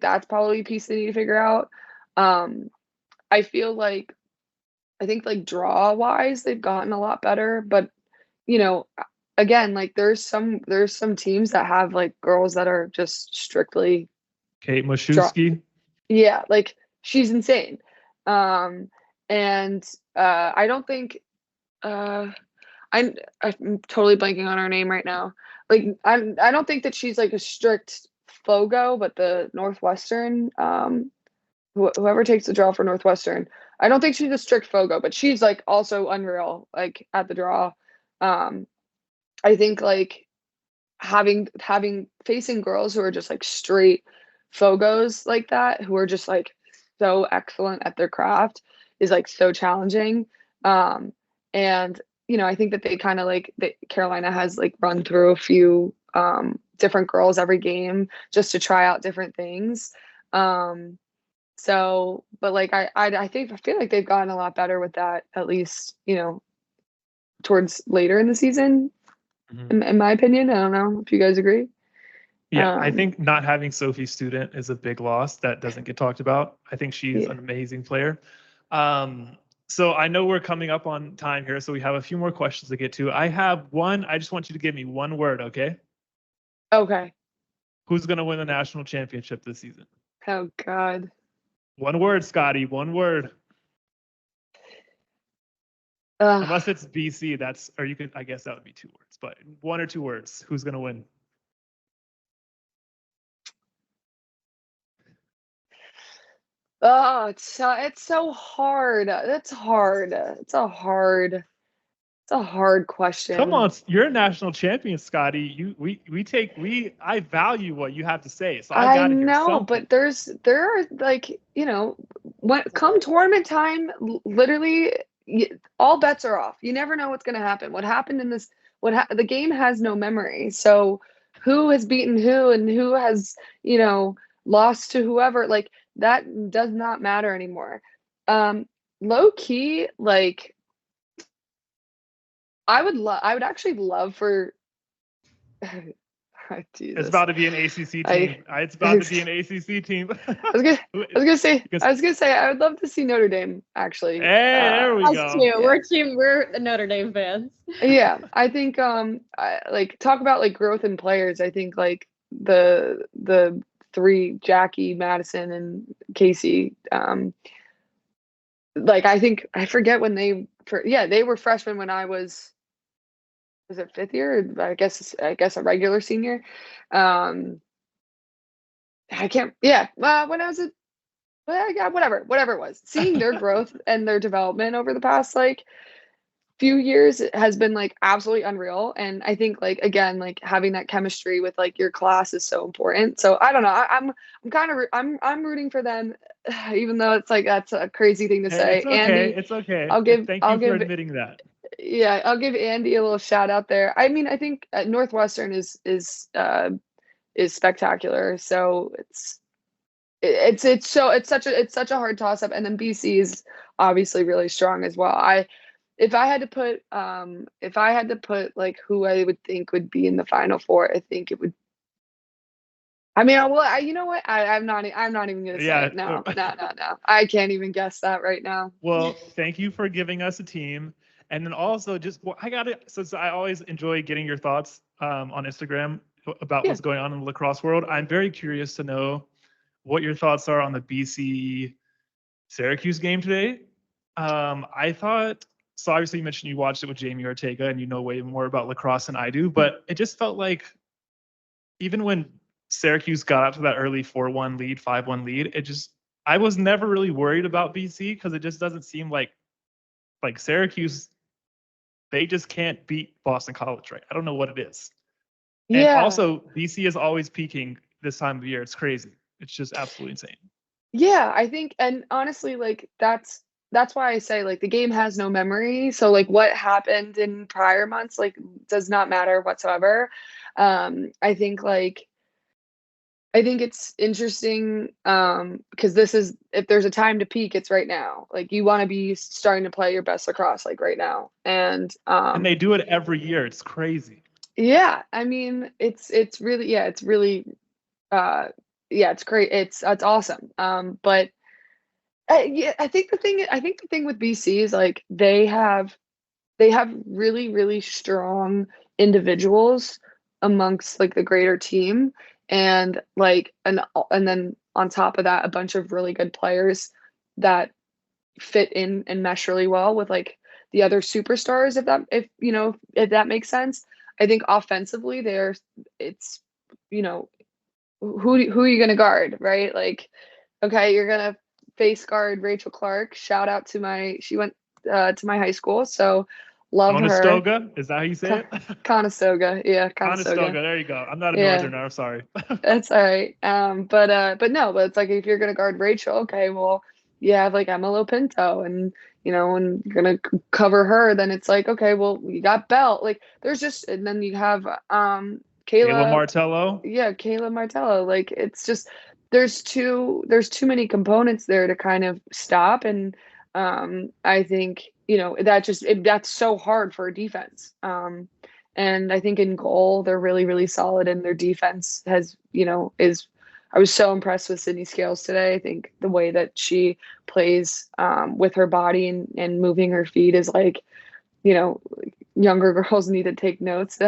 Speaker 2: that's probably a piece they need to figure out. I feel like I think like draw wise they've gotten a lot better, but you know again, like there's some teams that have like girls that are just strictly
Speaker 1: Kate
Speaker 2: draw.
Speaker 1: Mashewski.
Speaker 2: Yeah, like she's insane. Um and I don't think uh I'm totally blanking on her name right now. Like I don't think that she's like a strict Fogo, but the Northwestern whoever takes the draw for Northwestern, I don't think she's a strict Fogo, but she's like also unreal like at the draw. Um I think like having facing girls who are just like straight Fogos like that, who are just like so excellent at their craft, is like so challenging. And I think that they kind of like that Carolina has like run through a few different girls every game just to try out different things. So, but like I feel like they've gotten a lot better with that, at least, towards later in the season, in my opinion. I don't know if you guys agree.
Speaker 1: Yeah, I think not having Sophie Student is a big loss that doesn't get talked about. I think she's an amazing player. So I know we're coming up on time here, so we have a few more questions to get to. I have one. I just want you to give me one word, okay?
Speaker 2: Okay.
Speaker 1: Who's going to win the national championship this season?
Speaker 2: Oh God.
Speaker 1: One word, Scottie. One word. Unless it's BC, or you could, I guess that would be two words, but one or two words. Who's going to win?
Speaker 2: Oh, it's so hard. That's hard. It's a It's a hard question.
Speaker 1: Come on, you're a national champion, Scottie. I value what you have to say, so I gotta hear something.
Speaker 2: But there are like, when come tournament time, literally all bets are off. You never know what's going to happen. What happened in this? The game has no memory. So who has beaten who and who has lost to whoever? Like that does not matter anymore. Low key, like I would actually love for.
Speaker 1: It's about to be an ACC team. It's about to be an ACC team.
Speaker 2: I was gonna say I would love to see Notre Dame actually.
Speaker 1: Hey, there we go.
Speaker 3: Yeah. We're Notre Dame fans.
Speaker 2: Yeah, I think like talk about like growth in players. I think like the three, Jackie, Madison, and Casey. Like I forget when they were freshmen when I was it fifth year? I guess a regular senior. I can't. Yeah, when I was whatever it was, seeing their growth and their development over the past like few years has been like absolutely unreal. And I think like again, like having that chemistry with like your class is so important. So I don't know. I'm rooting for them, even though it's like that's a crazy thing to say.
Speaker 1: It's okay.
Speaker 2: Andie,
Speaker 1: it's okay.
Speaker 2: Thank you
Speaker 1: for admitting that.
Speaker 2: Yeah, I'll give Andie a little shout out there. I mean, I think Northwestern is spectacular. So it's such a hard toss up, and then BC is obviously really strong as well. If I had to put like who I would think would be in the Final Four, I think it would. I mean, you know what? I'm not even gonna say it. No. I can't even guess that right now.
Speaker 1: Well, thank you for giving us a team. And then also since I always enjoy getting your thoughts on Instagram about what's going on in the lacrosse world, I'm very curious to know what your thoughts are on the BC Syracuse game today. I thought, so obviously you mentioned you watched it with Jamie Ortega and you know way more about lacrosse than I do, but it just felt like even when Syracuse got up to that early 4-1 lead, 5-1 lead, I was never really worried about BC because it just doesn't seem like Syracuse, they just can't beat Boston College, right? I don't know what it is. Yeah. And also, BC is always peaking this time of year. It's crazy. It's just absolutely insane.
Speaker 2: Yeah, I think, and honestly, like that's why I say like the game has no memory. So like what happened in prior months like does not matter whatsoever. I think it's interesting because this is, if there's a time to peak, it's right now. Like you want to be starting to play your best lacrosse like right now. And
Speaker 1: they do it every year. It's crazy.
Speaker 2: Yeah, I mean it's really it's great. It's awesome. But I think the thing with BC is like they have really, really strong individuals amongst like the greater team. And like, and then on top of that, a bunch of really good players that fit in and mesh really well with like the other superstars. If that makes sense. I think offensively it's who are you gonna guard, right? Like, okay, you're gonna face guard Rachel Clark. Shout out to she went to my high school, so. Love
Speaker 1: Conestoga?
Speaker 2: her.
Speaker 1: Is that how you say it?
Speaker 2: Conestoga, yeah,
Speaker 1: Conestoga. There you go. I'm not a northerner. I'm sorry.
Speaker 2: That's all right. But it's like if you're gonna guard Rachel, okay, well, you have like Emma Lopinto, and and you're gonna cover her, then it's like, okay, well, you got Belt. Like there's just, and then you have Kayla
Speaker 1: Martello.
Speaker 2: Yeah, Kayla Martello. Like it's just there's too many components there to kind of stop, and I think. That's so hard for a defense. And I think in goal, they're really, really solid, and their defense has, I was so impressed with Sydney Scales today. I think the way that she plays with her body and moving her feet is like, younger girls need to take notes.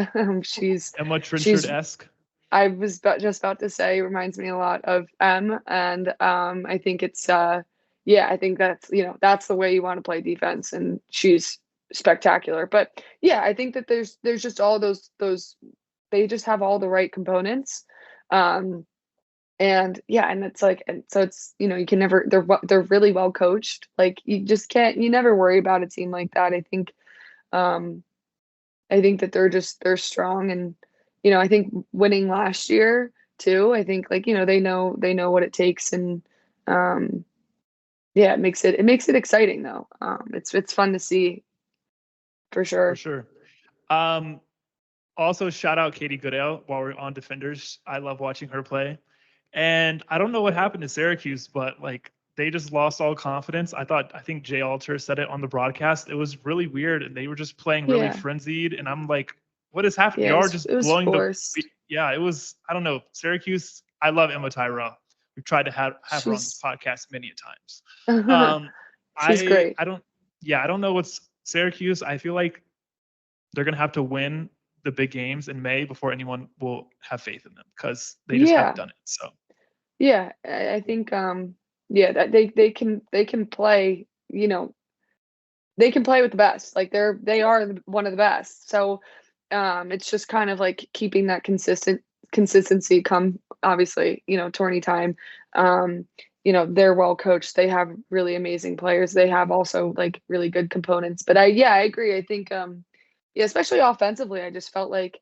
Speaker 2: She's
Speaker 1: Emma Trinchard-esque.
Speaker 2: I was just about to say, reminds me a lot of M, and I think it's I think that's that's the way you want to play defense, and she's spectacular. But yeah, I think that there's just all those they just have all the right components, and it's like, and so it's you can never, they're really well coached. Like you just can't, you never worry about a team like that. I think I think that they're strong, and I think winning last year too. I think like they know what it takes, and um, yeah, it makes it exciting though. It's fun to see for
Speaker 1: For
Speaker 2: sure.
Speaker 1: sure. Um, Also, shout out Katie Goodale while we're on defenders. I love watching her play. And I don't know what happened to Syracuse, but like they just lost all confidence. I think Jay Alter said it on the broadcast. It was really weird, and they were just playing really
Speaker 2: Yeah,
Speaker 1: frenzied. And I'm like, what is happening?
Speaker 2: yeah,
Speaker 1: You are just
Speaker 2: it was
Speaker 1: blowing the.
Speaker 2: forced.
Speaker 1: Yeah, it was. I don't know. Syracuse. I love Emma Tyrell. We've tried to have her on this
Speaker 2: She's
Speaker 1: podcast many a times. Um,
Speaker 2: she's great.
Speaker 1: I don't. Yeah, I don't know what's Syracuse. I feel like they're gonna have to win the big games in May before anyone will have faith in them because they just haven't
Speaker 2: Yeah,
Speaker 1: done it. So
Speaker 2: yeah. I think yeah, that they can play. They can play with the best. Like they are one of the best. So it's just kind of like keeping that consistency come obviously, tourney time. Um, they're well coached. They have really amazing players. They have also like really good components. But I agree. I think yeah, especially offensively, I just felt like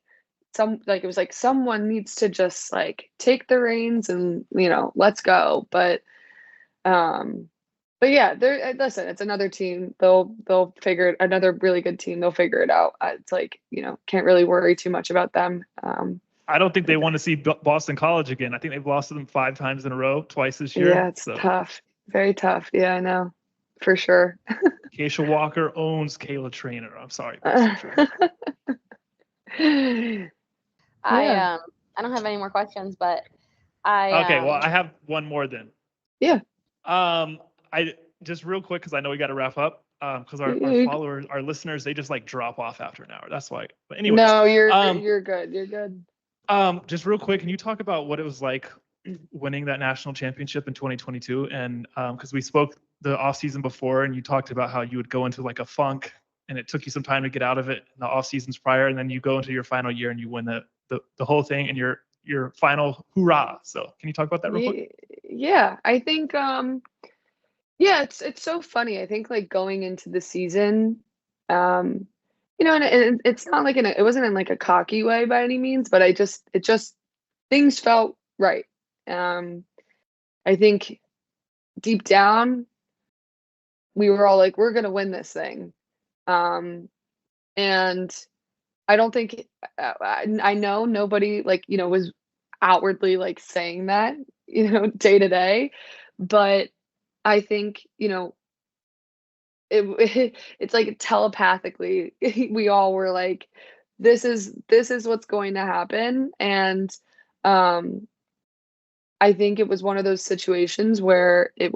Speaker 2: it was like someone needs to just like take the reins and, let's go. Um but yeah, listen, it's another team. They'll figure it, another really good team. They'll figure it out. It's like, can't really worry too much about them.
Speaker 1: I don't think they want to see Boston College again. I think they've lost to them 5 times in a row, twice this year.
Speaker 2: Yeah, it's
Speaker 1: So
Speaker 2: tough. Very tough. Yeah, I know. For sure.
Speaker 1: Keisha Walker owns Kayla Trainer. I'm sorry, Boston Trainer.
Speaker 2: Yeah.
Speaker 3: I don't have any more questions, but
Speaker 1: Okay, well, I have one more then.
Speaker 2: Yeah.
Speaker 1: I just real quick because I know we got to wrap up. Because our followers, our listeners, they just like drop off after an hour. That's why. But anyways,
Speaker 2: No, you're good. You're good.
Speaker 1: Just real quick, can you talk about what it was like winning that national championship in 2022? And because we spoke the off season before, and you talked about how you would go into like a funk, and it took you some time to get out of it in the off seasons prior, and then you go into your final year and you win the whole thing and your final hoorah. So can you talk about that real quick?
Speaker 2: Yeah, I think yeah, it's so funny. I think like going into the season, and it's not like it wasn't in like a cocky way by any means, but it just things felt right. Um, I think deep down we were all like, we're gonna win this thing. And I don't think I know nobody like was outwardly like saying that day to day, but I think it's like telepathically we all were like, this is what's going to happen, and um I think it was one of those situations where it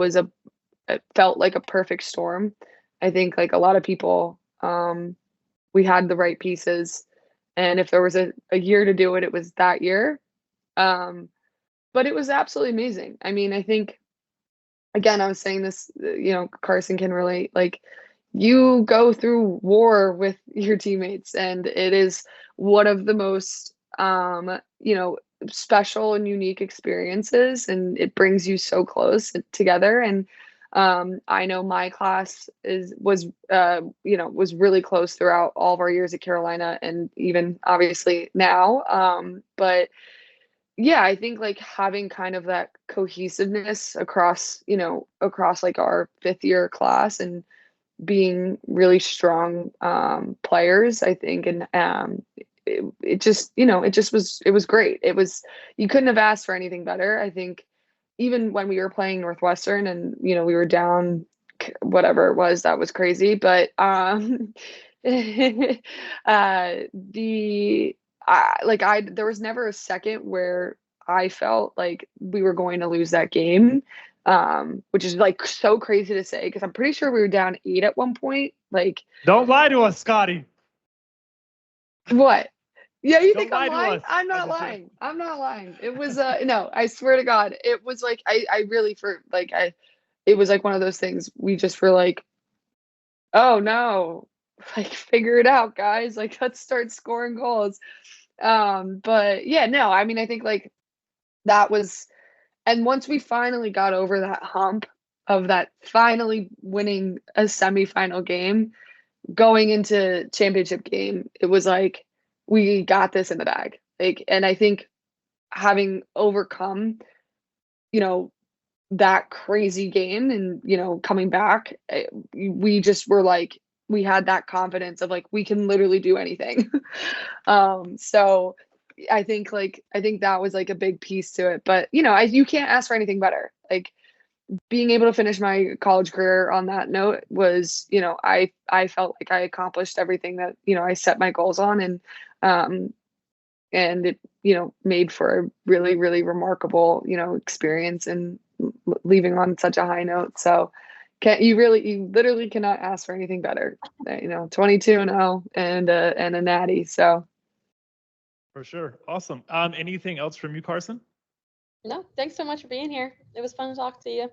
Speaker 2: felt like a perfect storm. I think like a lot of people, we had the right pieces, and if there was a year to do it, it was that year. Um, but it was absolutely amazing. I mean, I think again, I was saying this, Karson can relate. Like, you go through war with your teammates, and it is one of the most, special and unique experiences, and it brings you so close together. And I know my class was really close throughout all of our years at Carolina, and even obviously now. But yeah, I think like having kind of that cohesiveness across like our fifth year class, and being really strong players, I think. And it was great. You couldn't have asked for anything better. I think even when we were playing Northwestern, and we were down whatever it was, that was crazy. But the there was never a second where I felt like we were going to lose that game, which is like so crazy to say because I'm pretty sure we were down 8 at one point. Like,
Speaker 1: Don't lie to us, Scottie.
Speaker 2: what? Yeah, you
Speaker 1: Don't
Speaker 2: think I'm
Speaker 1: lie to
Speaker 2: lying?
Speaker 1: us.
Speaker 2: I'm not lying. I'm not lying. It was no, I swear to God, it was like I really for like it was like one of those things we just were like, oh no, like figure it out, guys. Like, let's start scoring goals. But yeah, no, I mean, I think like that was, and once we finally got over that hump of that finally winning a semifinal game, going into championship game, it was like, we got this in the bag. Like, and I think having overcome, you know, that crazy game and, you know, coming back, we just were like, we had that confidence of like, we can literally do anything. So I think that was like a big piece to it, but you know, you can't ask for anything better. Like, being able to finish my college career on that note was, you know, I felt like I accomplished everything that, you know, I set my goals on, and it, you know, made for a really, really remarkable, you know, experience, and leaving on such a high note. So you literally cannot ask for anything better, you know, 22-0 and a natty. So.
Speaker 1: For sure. Awesome. Anything else from you, Karson?
Speaker 3: No, thanks so much for being here. It was fun to talk to you.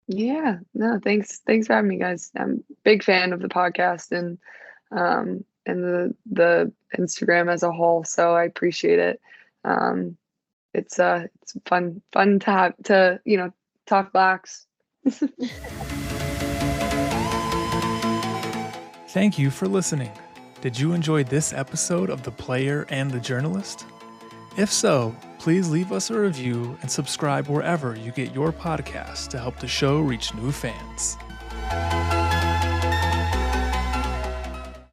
Speaker 2: Yeah, no, thanks for having me, guys. I'm a big fan of the podcast and the Instagram as a whole, so I appreciate it. It's fun to have to, you know, talk lax.
Speaker 1: Thank you for listening. Did you enjoy this episode of The Player and the Journalist? If so, please leave us a review and subscribe wherever you get your podcasts to help the show reach new fans.